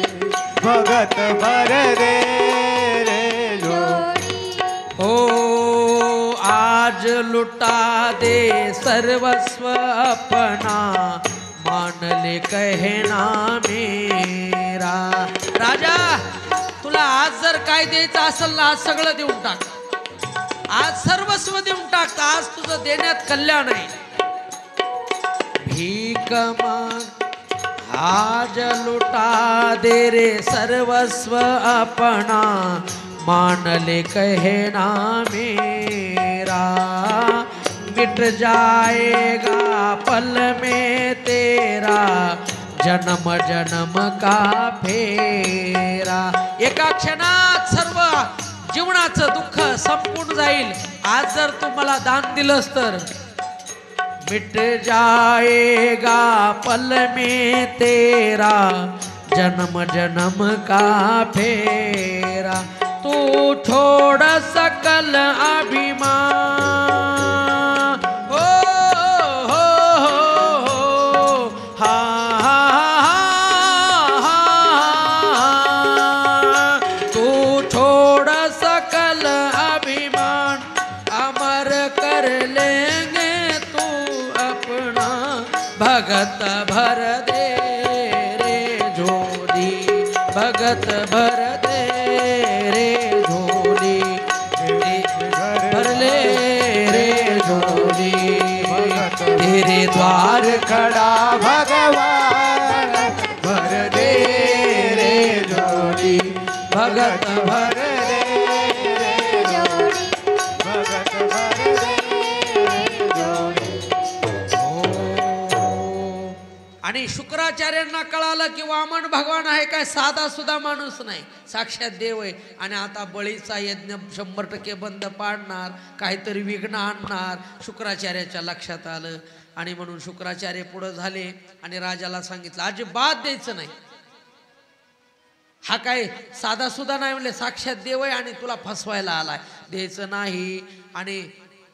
भगत भर दे रे झोली. ओ आज लुटा दे सर्वस्व अपना, मान ले कहना मेरा. राजा, तुला आज जर काय द्यायचं असेल ना, आज सगळं देऊन टाक. आज सर्वस्व देऊन टाक. आज तुझं देण्यात कल्याण आहे. भीक माग आज लुटा दे रे सर्वस्व अपना, मान ले कहना मेरा. मिट जाएगा पल में तेरा, जन्म जन्म का फेरा. एका क्षणात सर्व जीवनाचं दुःख संपून जाईल आज जर तू मला दान दिलंस तर. मिट जाएगा पल में तेरा, जन्म जन्म का फेरा. तू छोड़ सकल अभिमान, तू छोड़ सकल भगत भर दे रे झोली भगत भर दे रे झोली भर ले रे झोली तेरे द्वार खड़ा भगवान भर दे रे झोली भगत भर दे रे झोली भगत भर दे रे झोली. आणि शुक्राचार्यांना कळालं की वामन भगवान आहे काय साधा सुद्धा माणूस नाही, साक्षात देव आहे. आणि आता बळीचा यज्ञ 100% बंद पाडणार, काहीतरी विघ्न आणणार. शुक्राचार्याच्या लक्षात आलं आणि म्हणून शुक्राचार्य पुढे झाले आणि राजाला सांगितलं अजिबात द्यायचं नाही. हा काय साधा सुद्धा नाही म्हणले, साक्षात देव आहे आणि तुला फसवायला आलाय, द्यायचं नाही. आणि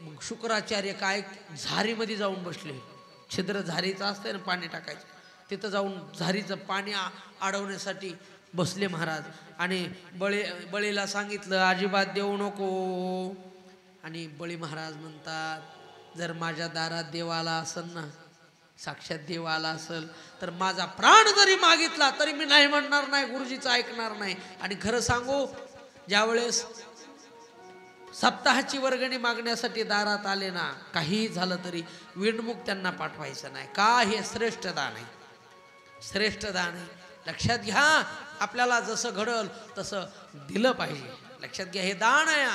मग शुक्राचार्य काय झारीमध्ये जाऊन बसले. छिद्र झारीचं असतं ना पाणी टाकायचं, तिथं जाऊन झारीचं पाणी अडवण्यासाठी बसले महाराज. आणि बळीला सांगितलं अजिबात देऊ नको. आणि बळी महाराज म्हणतात जर माझ्या दारात देव आला असेल ना, साक्षात देव आला असेल तर माझा प्राण जरी मागितला तरी मी नाही म्हणणार नाही, गुरुजीचं ऐकणार नाही. आणि खरं सांगू, ज्यावेळेस सप्ताहाची वर्गणी मागण्यासाठी दारात आले ना, काही झालं तरी विणमुख त्यांना पाठवायचं नाही. का? हे श्रेष्ठ दान आहे, श्रेष्ठ दान आहे. लक्षात घ्या, आपल्याला जसं घडल तसं दिलं पाहिजे. लक्षात घ्या, हे दान आहे.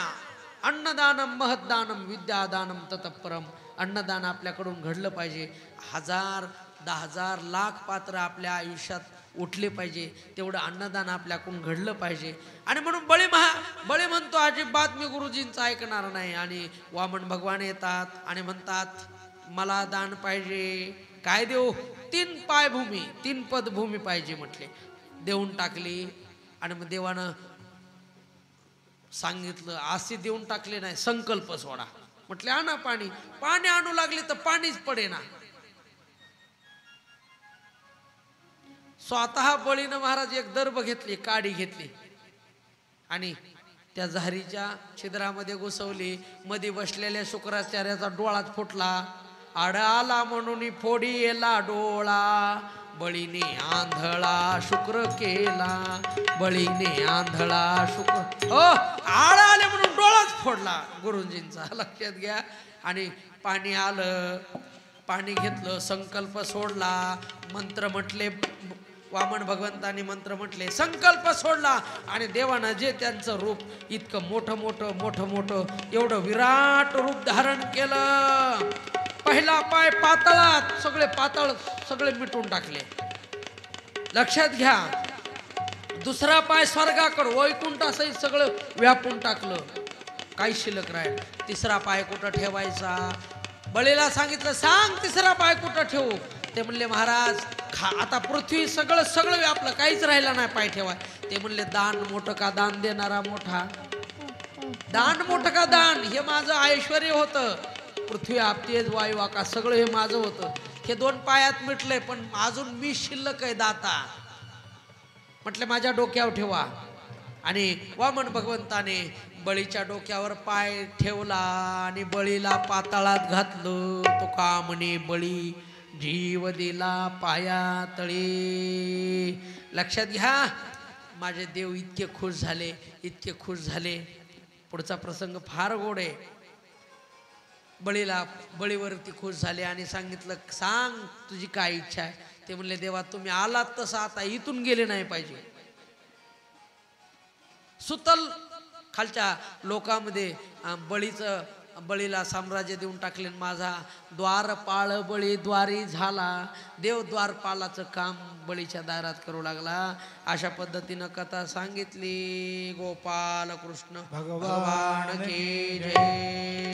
अन्नदानम महदानम विद्यादानम ततपरम. अन्नदान आपल्याकडून घडलं पाहिजे. 1000, 10,000, लाख पात्र आपल्या आयुष्यात उठले पाहिजे, तेवढं अन्नदान आपल्याकडून घडलं पाहिजे. आणि म्हणून बळी म्हणतो अजिबात मी गुरुजींचं ऐकणार नाही. आणि वामन भगवान येतात आणि म्हणतात मला दान पाहिजे. काय देऊ? 3 पाय भूमी, 3 पद भूमी पाहिजे म्हटले. देऊन टाकली. आणि मग देवानं सांगितलं असे देऊन टाकले नाही, संकल्प सोडा म्हटले. आणा पाणी. पाणी आणू लागले तर पाणीच पडेना. स्वतः बळीनं महाराज एक दर्भ घेतली, काडी घेतली आणि त्या झारीच्या छिद्रामध्ये घुसवली. मध्ये बसलेल्या शुक्राचार्याचा डोळाच फुटला. आडा आला म्हणून फोडी येला डोळा, बळीने आंधळा शुक्र केला. बळीने आंधळा शुक्र आळा आले म्हणून डोळाच फोडला गुरुजींचा. लक्षात घ्या. आणि पाणी आलं, पाणी घेतलं, संकल्प सोडला, मंत्र म्हटले. वामन भगवंतांनी मंत्र म्हटले, संकल्प सोडला. आणि देवानं जे त्यांचं रूप इतकं मोठं मोठं मोठं मोठं एवढं विराट रूप धारण केलं. पहिला पाय पातळात, सगळे पातळ सगळे मिटून टाकले. लक्षात घ्या. दुसरा पाय स्वर्गाकडे वैकुंठासहित सगळं व्यापून टाकलं, काही शिल्लक राहील. तिसरा पाय कुठं ठेवायचा? बळीला सांगितलं सांग तिसरा पाय कुठं ठेवू. ते म्हणले महाराज आता पृथ्वी सगळं सगळं व्यापलं, काहीच राहिलं नाही पाय ठेवाय. ते म्हणले दान मोठं का दान देणारा मोठा, दान मोठं का दान. हे माझं ऐश्वर्य होतं, पृथ्वी आपतेज वायू आकाश सगळं हे माझं होतं. हे 2 पायात मिटलंय, पण अजून मी शिल्लक आहे दाता. म्हटलं माझ्या डोक्यावर ठेवा. आणि वामन भगवंताने बळीच्या डोक्यावर पाय ठेवला आणि बळीला पाताळात घातलं. तो का म्हणे बळी जीव दिला पाया तळी. लक्षात घ्या, माझे देव इतके खुश झाले, इतके खुश झाले. पुढचा प्रसंग फार गोड आहे. बळीवरती खुश झाले आणि सांगितलं सांग तुझी काय इच्छा आहे. ते म्हणले देवा तुम्ही आलात तसं आता इथून गेले नाही पाहिजे. सुतल खालच्या लोकांमध्ये बळीला साम्राज्य देऊन टाकले. माझा द्वारपाळ बळी द्वारी झाला. देव द्वारपालाचं काम बळीच्या दारात करू लागला. अशा पद्धतीनं कथा सांगितली. गोपाल कृष्ण भगवान की जय.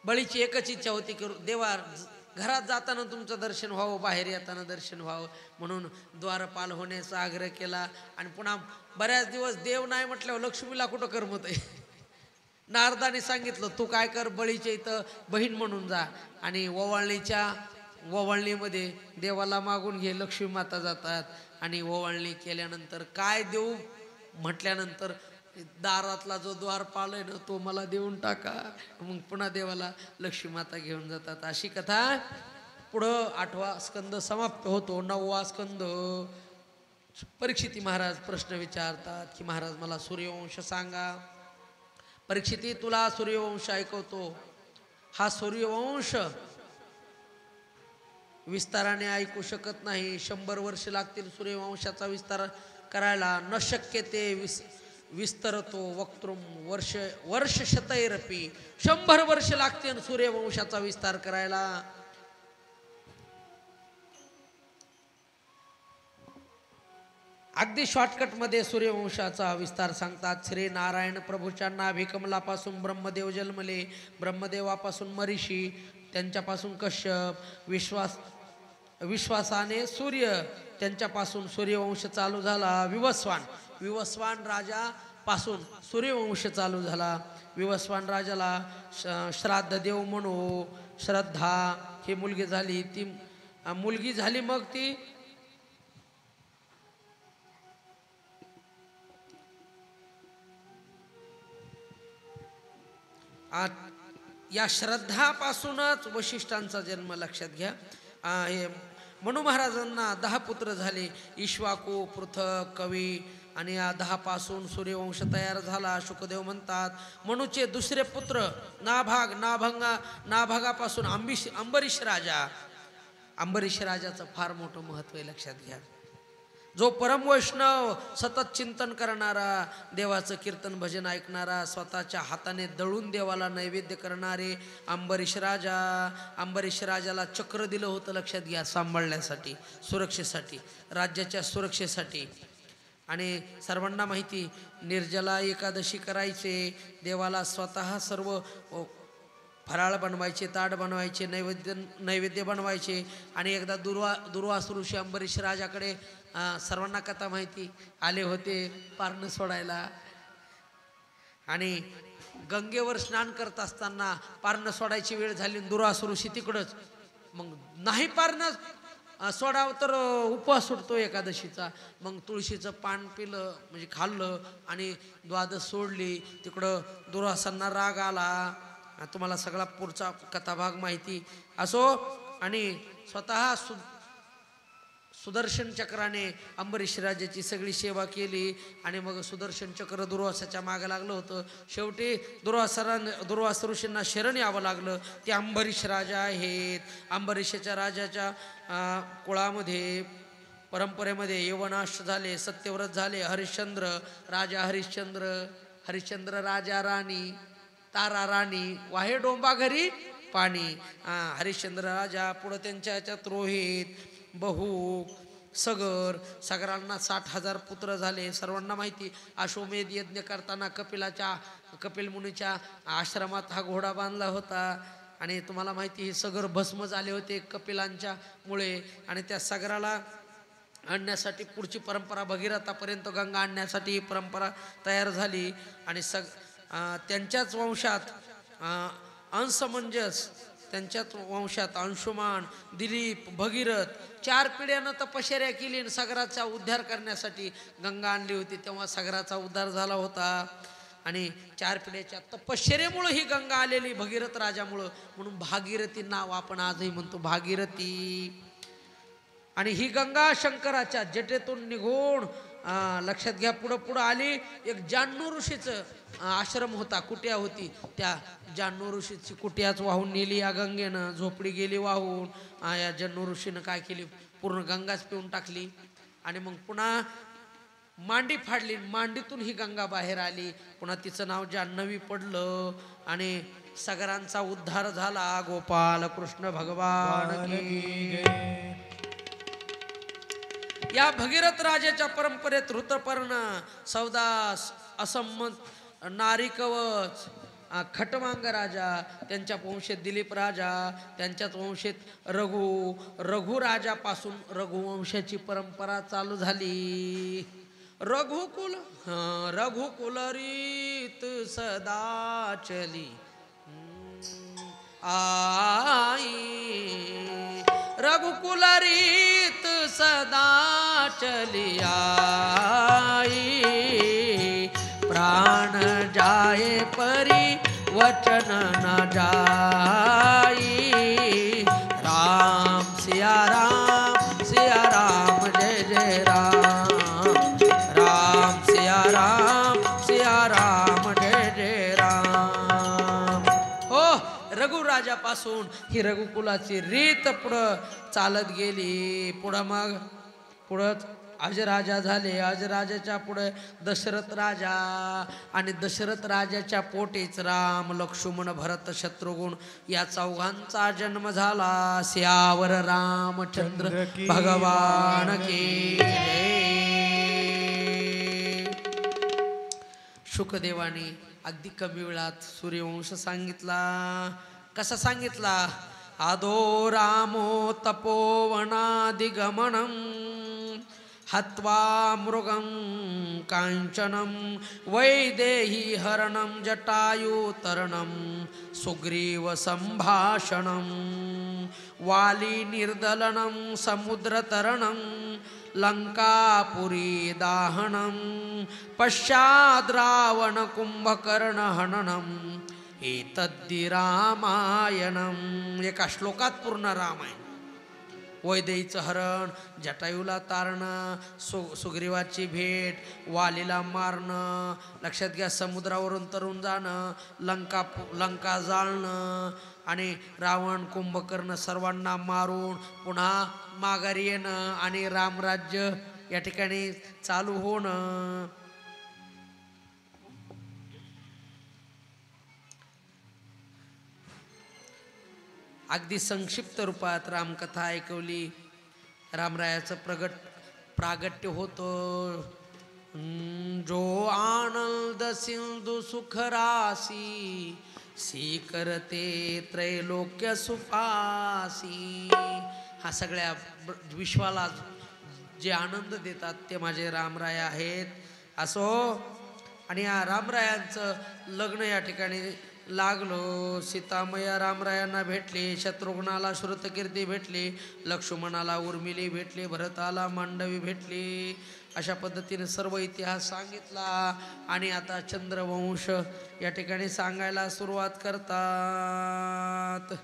बळीची एकच इच्छा होती की देवा घरात जाताना तुमचं दर्शन व्हावं, बाहेर येताना दर्शन व्हावं, म्हणून द्वारपाल होण्याचा आग्रह केला. आणि पुन्हा बऱ्याच दिवस देव नाही म्हटल्यावर लक्ष्मीला कुठं करमत आहे. नारदाने सांगितलं तू काय कर, बळीच्या इथं बहीण म्हणून जा आणि ओवाळणीमध्ये देवाला मागून घे. लक्ष्मी माता जातात आणि ओवाळणी केल्यानंतर काय देऊ म्हटल्यानंतर दारातला जो द्वारपाल आहे ना तो मला देऊन टाका. मग पुन्हा देवाला लक्ष्मी माता घेऊन जातात. अशी कथा पुढं 8वा स्कंद समाप्त होतो. 9वा स्कंद. परीक्षिती महाराज प्रश्न विचारतात की महाराज मला सूर्यवंश सांगा. परीक्षिती तुला सूर्यवंश ऐकवतो. हा सूर्यवंश विस्ताराने ऐकू शकत नाही. 100 वर्ष लागतील सूर्यवंशाचा विस्तार करायला. न शक्य ते विस्तरतो वक्तृम वर्ष शतैरपी. 100 वर्ष लागतील सूर्यवंशाचा विस्तार करायला. अगदी शॉर्टकटमध्ये सूर्यवंशाचा विस्तार सांगतात. श्री नारायण प्रभूच्या नाभिकमलापासून ब्रह्मदेव जन्मले. ब्रह्मदेवापासून मरीषी, त्यांच्यापासून कश्यप, विश्वासाने सूर्य, त्यांच्यापासून सूर्यवंश चालू झाला. विवस्वान राजापासून सूर्यवंश चालू झाला. विवस्वान राजाला श्राद्ध देव म्हणू श्रद्धा ही मुलगी झाली. ती मुलगी झाली मग ती या श्रद्धापासूनच वशिष्ठांचा जन्म लक्षात घ्या. हे मनू महाराजांना 10 पुत्र झाले. इक्ष्वाकू, पृथक, कवी आणि या 10 पासून सूर्यवंश तयार झाला. शुकदेव म्हणतात मनूचे दुसरे पुत्र नाभागापासून अंबरीश राजा. अंबरीश राजाचं फार मोठं महत्व आहे लक्षात घ्या. जो परम वैष्णव, सतत चिंतन करणारा, देवाचं कीर्तन भजन ऐकणारा, स्वतःच्या हाताने दळून देवाला नैवेद्य करणारे अंबरीश राजा. अंबरीश राजाला चक्र दिलं होतं लक्षात घ्या, सांभाळण्यासाठी, सुरक्षेसाठी, राज्याच्या सुरक्षेसाठी. आणि सर्वांना माहिती निर्जला एकादशी करायचे, देवाला स्वतः सर्व फराळ बनवायचे, ताट बनवायचे, नैवेद्य बनवायचे. आणि एकदा दुर्वास ऋषी अंबरीश राजाकडे, सर्वांना कथा माहिती, आले होते पारणं सोडायला. आणि गंगेवर स्नान करत असताना पारणं सोडायची वेळ झाली. दुर्वास ऋषी तिकडंच. मग नाही पारणं सोडावं तर उपवास सुटतो एकादशीचा. मग तुळशीचं पान पिलं, म्हणजे खाल्लं आणि द्वादश सोडली. तिकडं दुर्वासांना राग आला. तुम्हाला सगळा पुढचा कथाभाग माहिती असो. आणि स्वतः सुदर्शन चक्राने अंबरीश राजाची सगळी सेवा केली. आणि मग सुदर्शन चक्र दुर्वासाच्या मागं लागलं होतं. शेवटी दुर्वास ऋषींना शरण यावं लागलं. ते अंबरीश राजा आहेत. अंबरीशाच्या राजाच्या कुळामध्ये, परंपरेमध्ये यवनाश झाले, सत्यव्रत झाले, हरिश्चंद्र राजा, हरिश्चंद्र राजा, राणी तारा, राणी वाहे डोंबा घरी पाणी. हरिश्चंद्र राजा. पुढं त्यांच्या ह्याच्यात रोहित, बहु, सगरांना 60,000 पुत्र झाले. सर्वांना माहिती, अश्वमेध यज्ञ करताना कपिल मुनीच्या आश्रमात हा घोडा बांधला होता. आणि तुम्हाला माहिती, हे सगर भस्म झाले होते कपिलांच्या मुळे. आणि त्या सगराला आणण्यासाठी पुढची परंपरा, भगीरथापर्यंत गंगा आणण्यासाठी ही परंपरा तयार झाली. आणि त्यांच्याच वंशात अंशमंजस, त्यांच्याच वंशात अंशुमान, दिलीप, भगीरथ 4 पिढ्यानं तपश्चर्या केली आणि सगराचा उद्धार करण्यासाठी गंगा आणली होती. तेव्हा सगराचा उद्धार झाला होता. आणि 4 पिढ्याच्या तपश्चर्येमुळं ही गंगा आलेली, भगीरथ राजामुळं. म्हणून भागीरथी नाव आपण आजही म्हणतो, भागीरथी. आणि ही गंगा शंकराच्या जटेतून निघून लक्षात घ्या पुढं आली. एक जान्नू ऋषीचं आश्रम होता, कुटिया होती. त्या जान्नू ऋषीची कुटियाच वाहून नेली या गंगेनं. झोपडी गेली वाहून. या जान्नू ऋषीनं काय केली, पूर्ण गंगाच पिऊन टाकली. आणि मग पुन्हा मांडी फाडली. मांडीतून ही गंगा बाहेर आली. पुन्हा तिचं नाव जान्हवी पडलं. आणि सगरांचा उद्धार झाला. गोपाल कृष्ण भगवान की. या भगीरथ राजाच्या परंपरेत ऋतपर्ण, सौदास, असंमत, नारिकवच, खटवांग राजा, त्यांच्या वंशेत दिलीप राजा, त्यांच्याच वंशेत रघु राजापासून रघुवंशाची परंपरा चालू झाली. रघुकुल रीत सदा चली आई. रघुकुल रीत सदा चली आई. बचन न जाई। राम सिया राम जय जय राम। राम सिया राम जय जय राम। हो रघुराजापासून ही रघुकुलाची रीत पुढं चालत गेली। पुढं अजराजा झाले। अजराजाच्या पुढे दशरथ राजा आणि दशरथ राजाच्या पोटेच राम लक्ष्मण भरत शत्रुघ्न या चौघांचा जन्म झाला। सियावर रामचंद्र भगवान की जय। शुकदेवाने अगदी कमी वेळात सूर्यवंश सांगितला। कसा सांगितला? आदो रामो तपोवनादिगमनम् हत्वा मृगं कांचनं वैदेही हरणं जटायुतरणं सुग्रीव संभाषणं वाली निर्दलनं समुद्रतरणं लंकापुरी दाहनं पश्चाद् रावण कुंभकर्ण हननम् एतद्धि रामायणम्। एका श्लोकात पूर्ण रामायण। वैदेहीचं हरण, जटायूला तारणं, सुग्रीवाची भेट, वालीला मारणं, लक्षात घ्या समुद्रावरून तरून जाणं, लंका जाळणं आणि रावण कुंभकर्ण सर्वांना मारून पुन्हा माघारी येणं आणि रामराज्य या ठिकाणी चालू होणं। अगदी संक्षिप्त रूपात रामकथा ऐकवली। रामरायाचं प्रागट्य होतं। जो आनंद सिंधु सुख रासी सी करते त्रैलोक्य सुपासी। हा सगळ्या विश्वाला जे आनंद देतात ते माझे रामराय आहेत असो। आणि या रामरायांचं लग्न या ठिकाणी लागलो। सीतामया रामरायांना भेटले, शत्रुघ्नाला श्रुतकीर्ती भेटली, लक्ष्मणाला उर्मिली भेटली, भरताला मांडवी भेटली। अशा पद्धतीने सर्व इतिहास सांगितला आणि आता चंद्रवंश या ठिकाणी सांगायला सुरुवात करतात।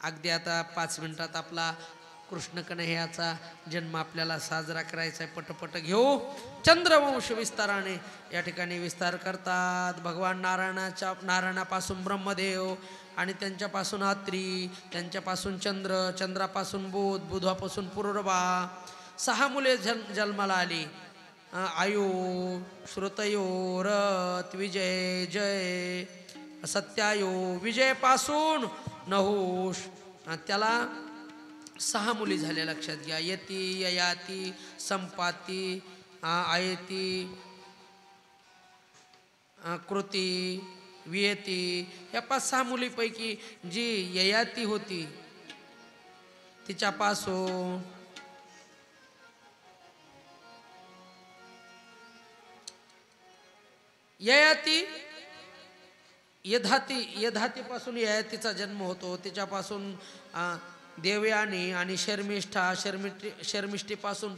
अगदी आता 5 मिनिटात आपला कृष्ण कन्हैयाचा जन्म आपल्याला साजरा करायचा आहे। पटपट घेऊ। चंद्रवंश विस्ताराने या ठिकाणी विस्तार करतात। भगवान नारायणापासून ब्रह्मदेव आणि त्यांच्यापासून अत्री, त्यांच्यापासून चंद्र, चंद्रापासून बुध, बुधापासून पुरुरवा 6 मुले जन्माला आली। आयु, श्रुतयो, रथ, विजय, जय, सत्यायो, विजयपासून नहुष, त्याला 6 मुली झाल्या। लक्षात घ्या। यती, ययाती, संपाती, आयती, कृती, वियती या 5-6 मुलीपैकी जी ययाती होती तिच्यापासून यधातीपासून ययातीचा जन्म होतो। तिच्यापासून देवयानी आणि शर्मिष्ठीपासून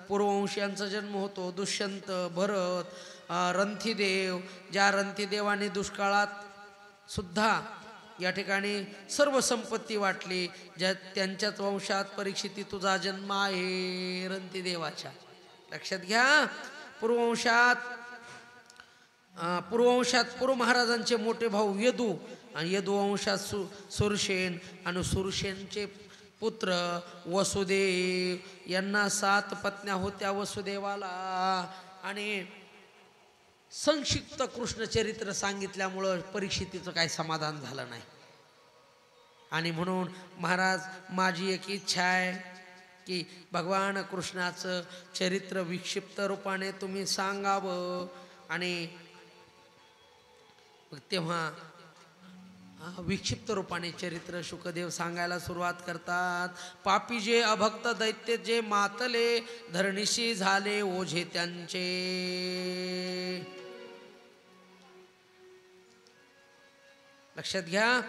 पूर्ववंशीयांचा जन्म होतो। दुष्यंत, भरत, रंथीदेव, ज्या रंथीदेवाने दुष्काळात सुद्धा या ठिकाणी सर्व संपत्ती वाटली, ज्या त्यांच्याच वंशात परीक्षिती तुझा जन्म आहे रंथीदेवाच्या। लक्षात घ्या। पूर्ववंशात पूर्व महाराजांचे मोठे भाऊ यदू आणि यदुवंशात सुरसेन आणि सुरसेनचे पुत्र वसुदेव यांना 7 पत्न्या होत्या वसुदेवाला। आणि संक्षिप्त कृष्णचरित्र सांगितल्यामुळं परीक्षितीचं काही समाधान झालं नाही आणि म्हणून महाराज माझी एक इच्छा आहे की भगवान कृष्णाचं चरित्र विक्षिप्त रूपाने तुम्ही सांगावं। आणि तेव्हा विक्षिप्त रूपाने चरित्र शुकदेव सांगायला सुरुवात करतात। पापी जे अभक्त दैत्य जे मातले धरणीशी झाले ओझे त्यांचे। लक्षात घ्या।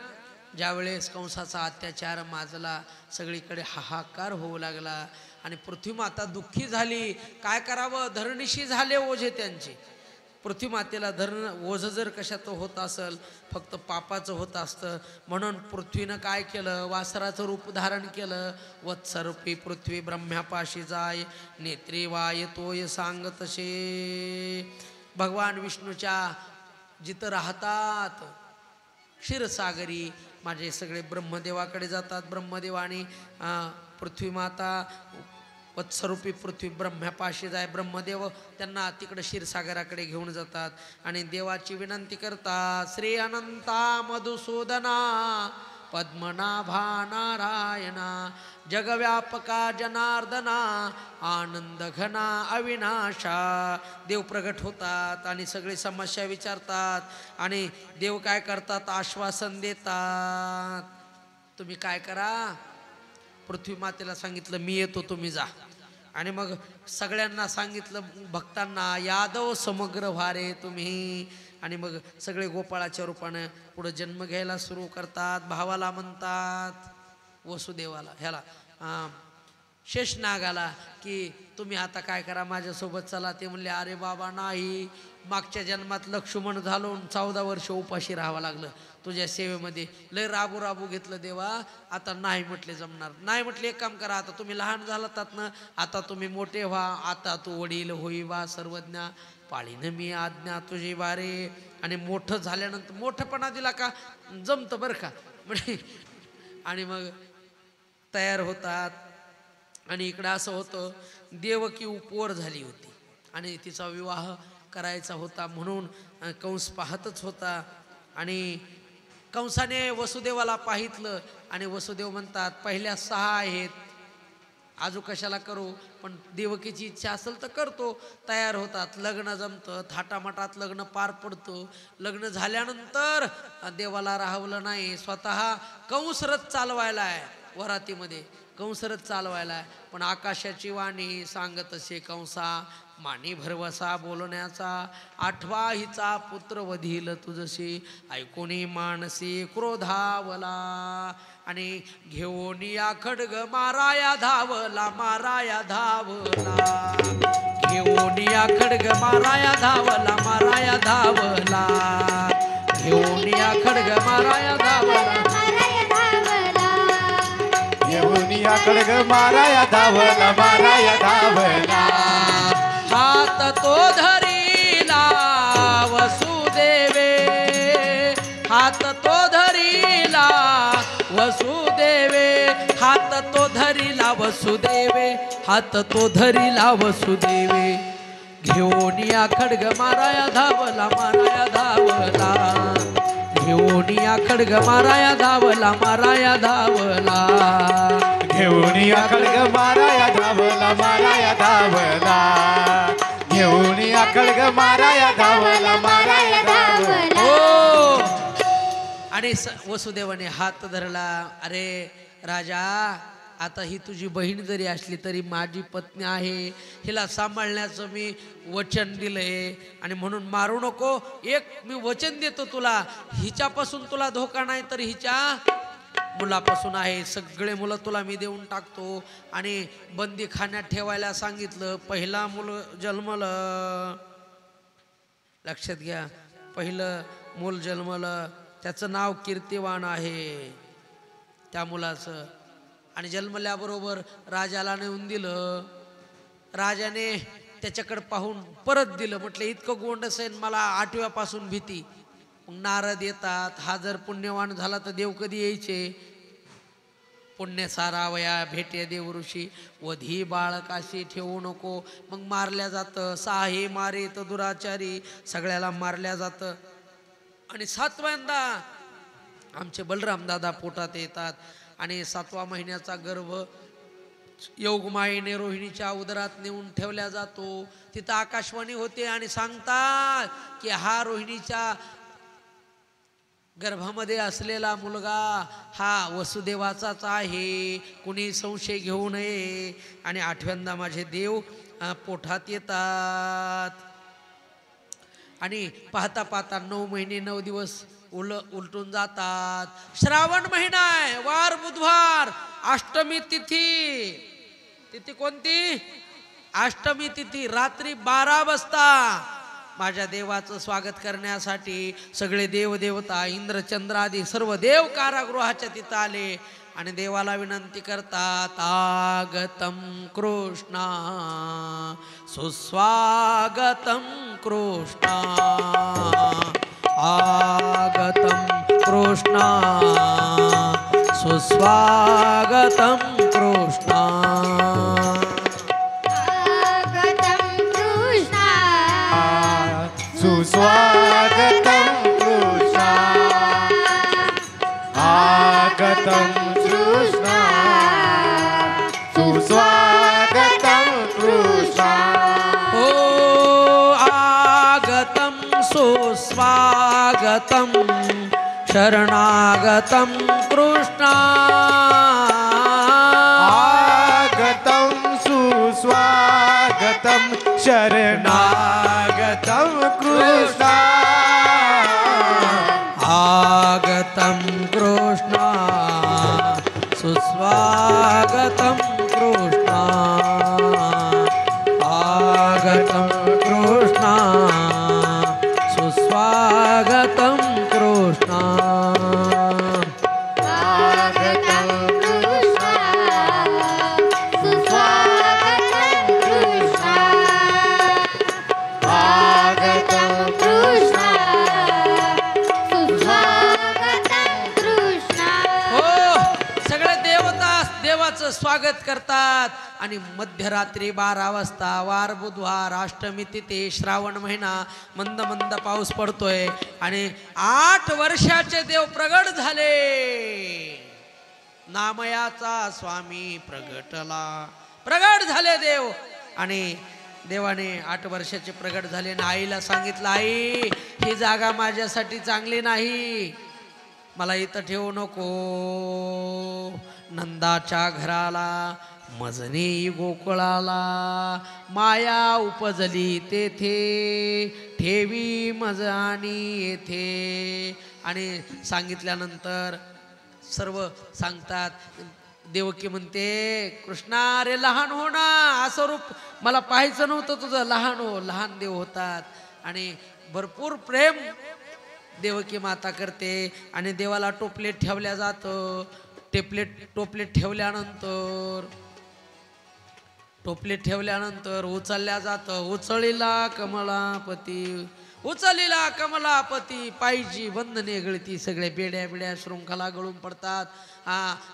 ज्यावेळेस कंसाचा अत्याचार माजला, सगळीकडे हाहाकार होऊ लागला आणि पृथ्वी माता दुःखी झाली। काय करावं? धरणीशी झाले ओझे त्यांचे। पृथ्वी मातेला धरणं ओझं जर कशाचं होत असेल फक्त पापाचं होत असतं, म्हणून पृथ्वीनं काय केलं, वासराचं रूप धारण केलं. वत्सरूपी पृथ्वी ब्रह्म्यापाशी जाय, नेत्री वाय तोय सांगतसे. भगवान विष्णूच्या जिथं राहतात क्षीरसागरी माझे सगळे ब्रह्मदेवाकडे जातात. ब्रह्मदेव आणि पृथ्वी माता वत्सरूपी पृथ्वी ब्रह्म्यापाशी जाय. ब्रह्मदेव त्यांना तिकडे क्षीरसागराकडे घेऊन जातात आणि देवाची विनंती करतात. श्री अनंता मधुसूदना पद्मनाभा नारायणा जगव्यापका जनार्दना आनंद घना अविनाशा. देव प्रगट होतात आणि सगळी समस्या विचारतात आणि देव काय करतात, आश्वासन देतात. तुम्ही काय करा, पृथ्वी मातेला सांगितलं मी येतो तुम्ही जा. आणि मग सगळ्यांना सांगितलं भक्तांना, यादव समग्र व्हारे तुम्ही. आणि मग सगळे गोपाळाच्या रूपानं पुढं जन्म घ्यायला सुरू करतात. भावाला म्हणतात वसुदेवाला, ह्याला शेषनागाला, की तुम्ही आता काय करा माझ्यासोबत चला. ते म्हणले अरे बाबा नाही, मागच्या जन्मात लक्ष्मण झालो 14 वर्ष उपाशी राहावं लागलं तुझ्या सेवेमध्ये, लय राबू राबू घेतलं देवा, आता नाही म्हटले जमणार. नाही म्हटले एक काम करा, आता तुम्ही लहान झालात ना, आता तुम्ही मोठे व्हा, आता तू वडील होई वा सर्वज्ञा, पाळीनं मी आज्ञा तुझी वारे. आणि मोठं झाल्यानंतर मोठेपणा दिला का जमतं बरं का म्हणजे. आणि मग तयार होतात आणि इकडं असं होतं, देवकी उपवर झाली होती आणि तिचा विवाह करायचा होता, म्हणून कंस पाहतच होता. आणि कंसाने वसुदेवाला पाहितलं आणि वसुदेव म्हणतात पहिल्या 6 आहेत, आजू कशाला करू, पण देवकीची इच्छा असेल तर करतो. तयार होतात, लग्न जमतं, थाटामाटात लग्न पार पडतं. लग्न झाल्यानंतर देवाला राहवलं नाही, स्वतः कंसरथ चालवायला आहे वरातीमध्ये, कंसरथ चालवायला आहे. पण आकाशाची वाणी सांगत असे, कंसा मानी भरवसा बोलण्याचा, आठवा हिचा पुत्र वधील तुझशी, ऐकोनी मानसी क्रोधावला. आणि घेऊन या खड्ग माराया धावला, माराया धावला. घेऊन या खड्ग माराया धावला, माराया धावला. घेऊन या खड्ग माराया धावला, घेऊन या खड्ग माराया धावला, माराया धावला. हात तो धरीला वसुदेवे, हात तो धरीला वसुदेवे, हात तो धरीला वसुदेवे, हात तो धरीला वसुदेवे. घेऊन या खड्ग माराया धावला, माराया धावला. घेऊन या खड्ग माराया धावला, माराया धावला. घेऊन या खड्ग माराया धावला, माराया धावला. घेऊन या खड्ग माराया धावला, माराया धावला. हो. आणि वसुदेवाने हात धरला, अरे राजा, आता ही तुझी बहीण जरी असली तरी माझी पत्नी आहे, हिला सांभाळण्याचं मी वचन दिलंय आणि म्हणून मारू नको. एक मी वचन देतो तुला, हिच्यापासून तुला धोका नाही तर हिच्या मुलापासून आहे. सगळे मुलं तुला मी देऊन टाकतो. आणि बंदी खाण्यात ठेवायला सांगितलं. पहिला मूल जन्मलं, लक्षात घ्या, पहिलं मूल जन्मलं, त्याचं नाव कीर्तिवान आहे त्या मुलाचं. आणि जन्मल्याबरोबर राजाला नेऊन दिलं. राजाने त्याच्याकडे पाहून परत दिलं, म्हटलं इतकं गोंडस आहे, मला 8व्यापासून भीती. मग नारद येतात, हा जर पुण्यवान झाला तर देव कधी यायचे. पुण्य सारावया भेटे देव ऋषी, वधी बाळकाशी ठेवू नको. मग मारल्या जातं, साहे मारे तर दुराचारी, सगळ्याला मारल्या जातं. आणि 7व्यांदा आमचे बलराम दादा पोटात येतात आणि 7व्या महिन्याचा गर्भ योगमायेने रोहिणीच्या उदरात नेऊन ठेवल्या जातो. तिथं आकाशवाणी होते आणि सांगतात की हा रोहिणीच्या गर्भामध्ये असलेला मुलगा हा वसुदेवाचाच आहे, कुणी संशय घेऊ नये. आणि 8व्यांदा माझे देव पोटात येतात. आणि पाहता पाहता 9 महिने 9 दिवस उलटून जातात. श्रावण महिना आहे, वार बुधवार, अष्टमी तिथी. तिथी कोणती? अष्टमी तिथी. रात्री 12 वाजता माझ्या देवाचं स्वागत करण्यासाठी सगळे देवदेवता इंद्रचंद्र आदी सर्व देव कारागृहाच्या तिथं आले आणि देवाला विनंती करतात, आगतम कृष्णा सुस्वागतम कृष्णा, आगतम कृष्णा सुस्वागतम कृष्णा, सुस्वागतं कृष्णा, आगतं कृष्णा, सुस्वागतं कृष्णा, ओ आगतं सुस्वागतं शरणागतं कृष्णा, आगतं सुस्वागतं शरणागतं कृष्णा, आगतं कृष्णा सुस्वागतं कृष्णा, आगतं कृष्णा सुस्वागतं कृष्णा, आगतं कृष्णा, सुस्वागतं कृष्णा, आगतं कृष्णा, सुस्वागतं कृष्णा. हो सगळे देवता देवाचं स्वागत करतात आणि मध्यरात्री 12 वाजता वार बुधवार अष्टमी तिथी श्रावण महिना मंद मंद पाऊस पडतोय आणि 8 वर्षाचे देव प्रगट झाले. नामयाचा स्वामी प्रगट झाले देव आणि देवाने 8 वर्षाचे प्रगट झाले आणि आईला सांगितलं, आई ही जागा माझ्यासाठी चांगली नाही, मला इथं ठेवू नको. नंदाच्या घराला मजनी गोकुळाला माया उपजली तेथे ठेवी मज आणि येथे. आणि सांगितल्यानंतर सर्व सांगतात. देवकी म्हणते, कृष्णा रे लहान हो ना, असं रूप मला पाहायचं नव्हतं तुझं, लहान हो. लहान देव होतात आणि भरपूर प्रेम देवकी माता करते आणि देवाला टोपलेट ठेवल्या जातं. टोपलेट ठेवल्यानंतर उचलल्या जातं. उचलीला कमलापती पायची बंधने गळती, सगळे बेड्या शृंखला गळून पडतात.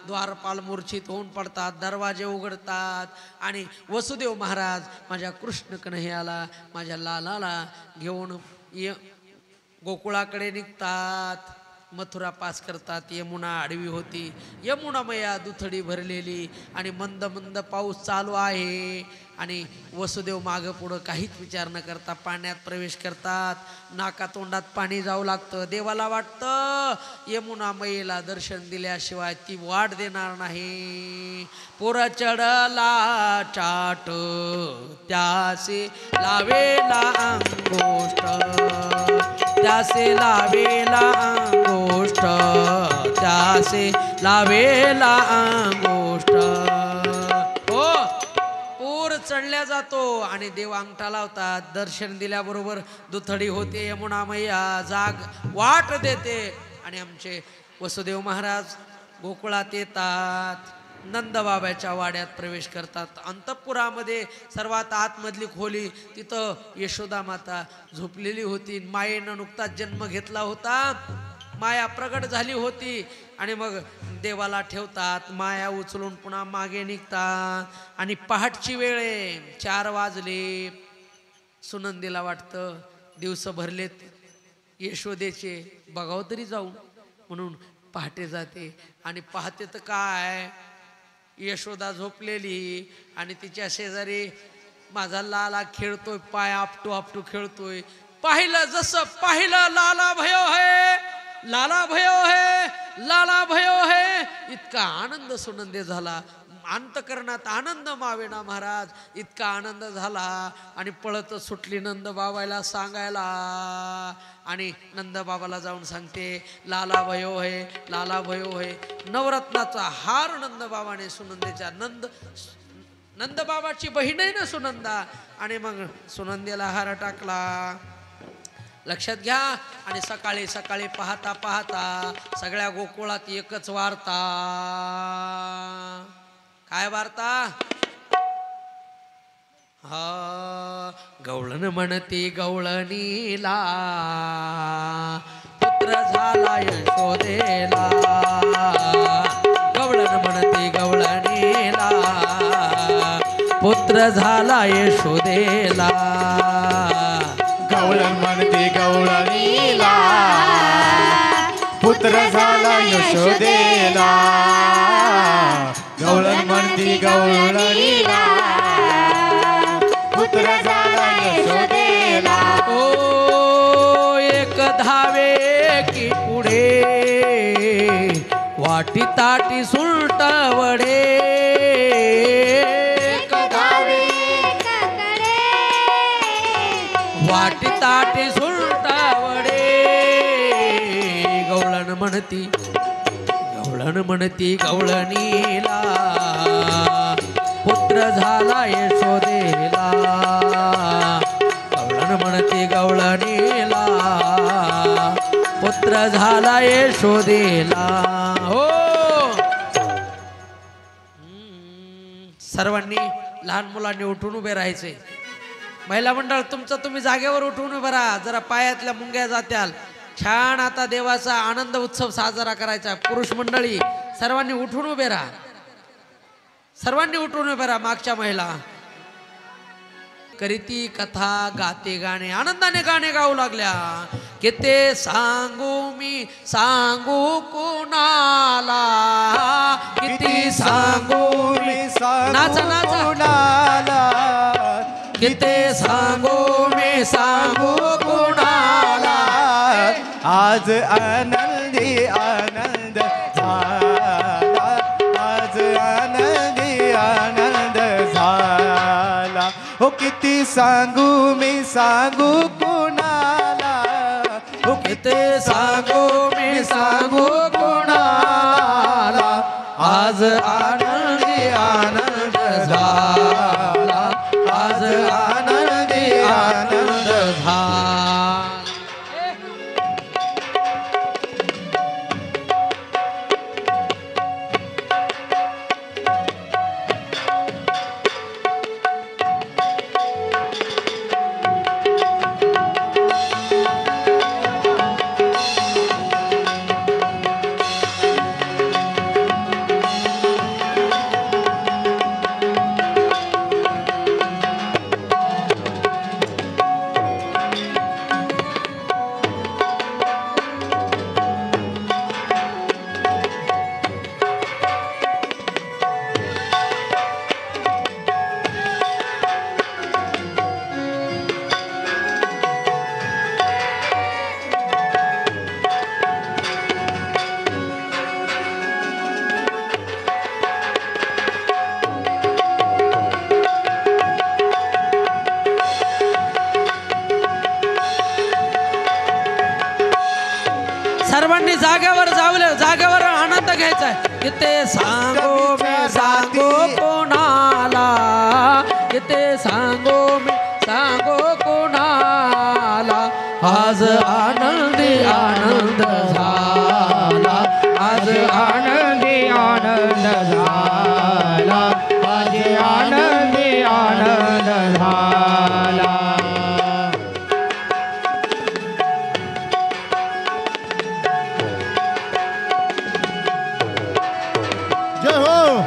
द्वारपाल मूर्छित होऊन पडतात, दरवाजे उघडतात आणि वसुदेव महाराज माझ्या कृष्ण कन्हैयाला माझ्या लालाला घेऊन गोकुळाकडे निघतात. मथुरा पास करतात. यमुना आडवी होती, यमुना मैया दुथडी भरलेली आणि मंद मंद पाऊस चालू आहे आणि वसुदेव मागं पुढं काहीच विचार न करता पाण्यात प्रवेश करतात. नाका तोंडात पाणी जाऊ लागतं. देवाला वाटतं यमुना मैयेला दर्शन दिल्याशिवाय ती वाट देणार नाही. पुर चढला चाट त्यासे लावेला अंगोष्ठ, त्यासे लावेला अंगोष्ठ, त्यासे लावेला अंगोष्ठ. हो पूर चढल्या जातो आणि देव अंगठा लावतात. दर्शन दिल्याबरोबर दुथडी होते. यमुना मैया जाग वाट देते आणि आमचे वसुदेव महाराज गोकुळात येतात. नंदबाबाच्या वाड्यात प्रवेश करतात. अंतःपुरामध्ये सर्वात आतमधली खोली, तिथं यशोदा माता झोपलेली होती. मायेनं नुकताच जन्म घेतला होता. माया प्रगट झाली होती आणि मग देवाला ठेवतात. माया उचलून पुन्हा मागे निघतात आणि पहाटची वेळ आहे, 4 वाजले. सुनंदीला वाटतं दिवस भरलेत यशोदेचे, बघावं तरी जाऊन म्हणून पहाटे जाते आणि पाहते तर काय, यशोदा झोपलेली आणि तिच्या शेजारी माझा लाला खेळतोय, पाय आपटू खेळतोय. जसं पाहिलं लाला भयो है, लाला भयो है, लाला भयो है. इतका आनंद सुनंदे झाला. अंतकरणात आनंद मावेना महाराज, इतका आनंद झाला आणि पळत सुटली नंद बाबाला सांगायला आणि नंद बाबाला जाऊन सांगते, लाला भयो है, लाला भयो है. नवरत्नाचा हार नंद बाबाने सुनंदेच्या, नंद बाबाची बहीण आहे ना सुनंदा, आणि मग सुनंदेला हार टाकला. लक्षात घ्या. आणि सकाळी सकाळी पाहता पाहता सगळ्या गोकुळात एकच वार्ता. काय वार्ता? हा, गवळण म्हणती गवळणीला पुत्र झाला यशोदेला. गवळण म्हणती गवळणीला पुत्र झाला यशोदेला. गवळण म्हणते गवळणीला पुत्र झाला यशोदेला. गवळण म्हणते गवळणीला पुत्र झाला यशोदेला. ओ एक धावे की पुढे वाटी ताटी सुलट वडे. वाटी ताटी सुलट वडे. गवळण म्हणती गवळणीला पुत्र झाला यशोदेला. गवळण म्हणती गवळणीला पुत्र झाला यशोदेला. हो, सर्वांनी लहान मुलांनी उठून उभे राहायचे. महिला मंडळ तुमचं तुम्ही जागेवर उठून उभे राहा. जरा पायातल्या मुंग्या जात्याल. छान आता देवाचा आनंद उत्सव साजरा करायचा. पुरुष मंडळी सर्वांनी उठून उभे राहा. सर्वांनी उठून उभे राहा. मागच्या महिला करीती कथा गाते गाणे आनंदाने गाणे गाऊ लागल्या. किती सांगू मी सांगू कुणाला. किती सांगू मी नाचा नाचा कुणाला. किती सांगू मी सांगू कुणाला. आज आनंदी आनंद झाला. आज आनंदी आनंद झाला. हो किती सांगू मी सांगू कुणाला. हो किती सांगू मी सांगू कुणाला. आज आनंदी आनंद झाला. आज आनंदी आनंद झाला. सर्वांनी जागेवर जागेवर आनंद घ्यायचा आहे. किती सांगू मी सांगू कोणाला. किती सांगू मी सांगू कोणाला. आज आनंदी आनंद झाला. आज आनंदी आनंद झाला. आज आनंदी आनंद झाला. जय हो.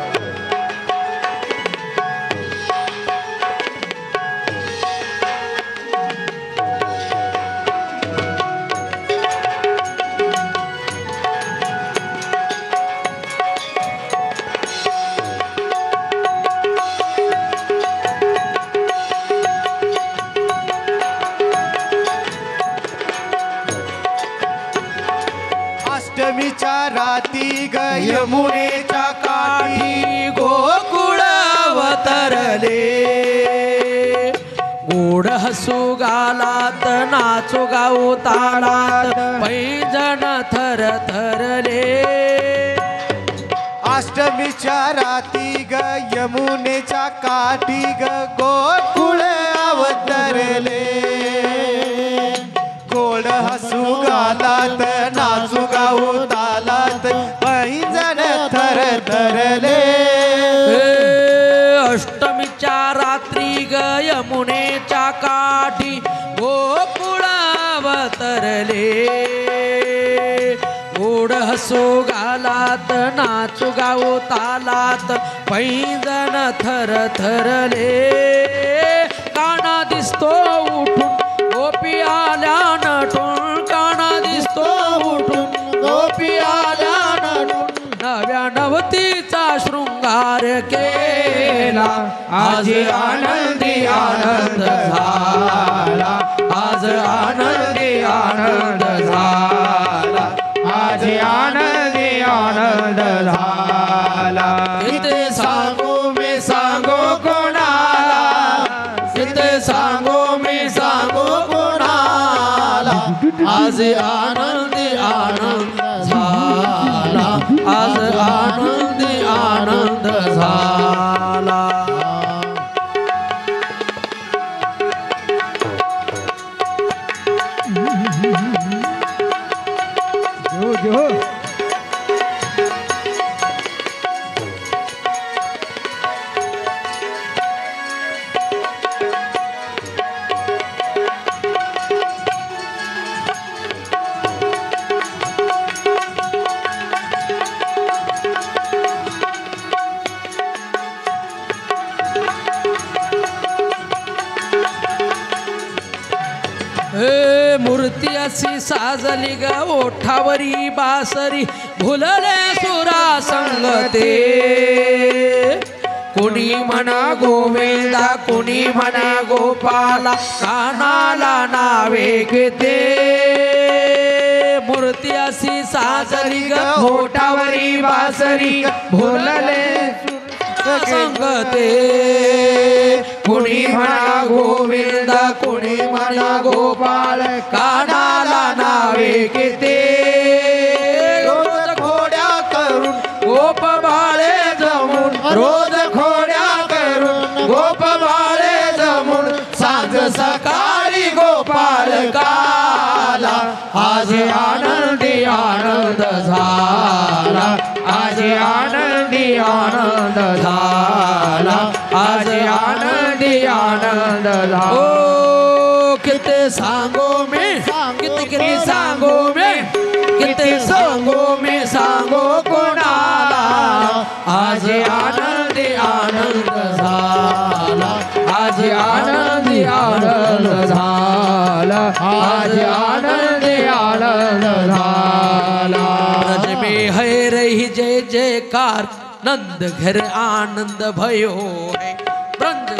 अष्टमीच्या राती ग यमुनेच्या काठी गोकुळ अवतरले. गोड हसू गालात नाचू गाऊ तालात पैंजण थर थरले. अष्टमीच्या राती ग यमुनेच्या काठी ग गोकुळ अवतरले. गोड हसू गालात नाचू गाऊ तालात पैंजण थर थरले अष्टमीच्या रात्री ग यमुनेच्या काठी गोकुळावतरले गोड हसू गालात नाचू गाऊ तालात पैंजण थर थरले काना दिसतो उठून गोपी आल्या नटून काना दिसतो उठून गोपी आल्या नटून नव्या नवतीचा शृंगार केला आज आनंदी आनंद झाला आज आनंदी आनंद झाला आज आनंदी आनंद झाला इथे सांगू मी सांगू कोणाला इथे सांगू मी सांगू कोणाला आज आनंदी आनंद झाला आज आनंदी आनंद झाला जो जो मूर्ती अशी साजली ग ओठावरी बासरी भुलले सुरा संगते कोणी म्हणा गोविंदा कोणी म्हणा गोपाला कानाला नावे घेते मूर्ती अशी साजली ग ओठावरी बासरी भुलले संगते कुणी म्हणा गोविंदा कुणी म्हणा गोपाल कानाला नावे घेते रोज खोड्या करून गोप बाळे जमून रोज खोड्या करून गोप बाळे जमून सांज सकाळी गोपाल काला आज आनंदी आनंद झाला आज आनंदी आनंद झाला आज आनंदी आनंद झाला ओ किती सांगू मी किती सांगू मी किती सांगू मी सांगू कोणाला आज आनंदी आनंद झाला आज आनंदी आनंद झाला आज आनंदी आनंद झाला ब्रज में है रही जय जयकार नंद घर आनंद भयो है ब्रज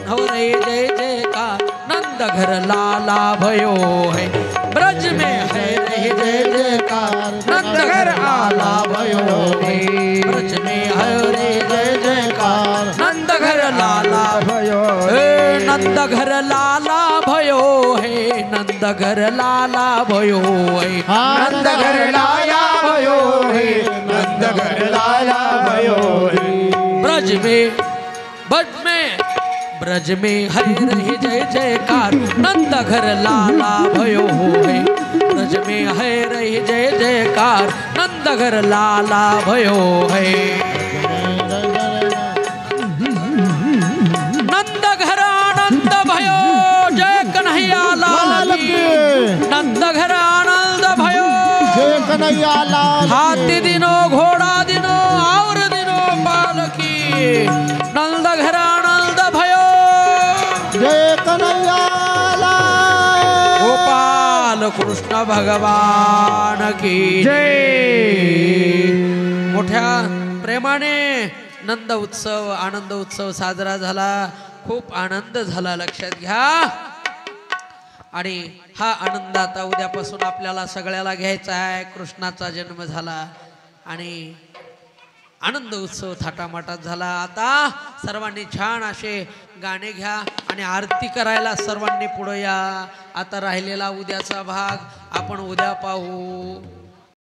हो रही जय जयकार नंद घर लाला भयो है ब्रज में है रही जय जयकार नंद घर आला भयो है ब्रज में है रही जय जयकार नंद घर लाला भयो है नंद घर लाला भयो है नंद घर लाला भयो है नंद घर लाया भयो है नंद घर लाया भयो है ब्रज में हरि रही जय जयकार नंद घर लाला भयो है ब्रज में है रही जय जयकार नंद घर लाला भयो है नंद घर आनंद भयो जय कन्हैया लाल की नंद घर आनंद भयो जय कन्हैया लाल हाथी दिनो घोड़ा दिनो और दिनो पालकी नंद घर आनंद भयो जय कन्हैया लाल गोपाल कृष्ण भगवान की जय मोठ्या प्रेमाने नंद उत्सव आनंद उत्सव साजरा झाला खूप आनंद झाला लक्षात घ्या आणि हा आनंद आता उद्यापासून आपल्याला सगळ्याला घ्यायचा आहे कृष्णाचा जन्म झाला आणि आनंद उत्सव थाटामाटात झाला आता सर्वांनी छान असे गाणे घ्या आणि आरती करायला सर्वांनी पुढे या आता राहिलेला उद्याचा भाग आपण उद्या पाहू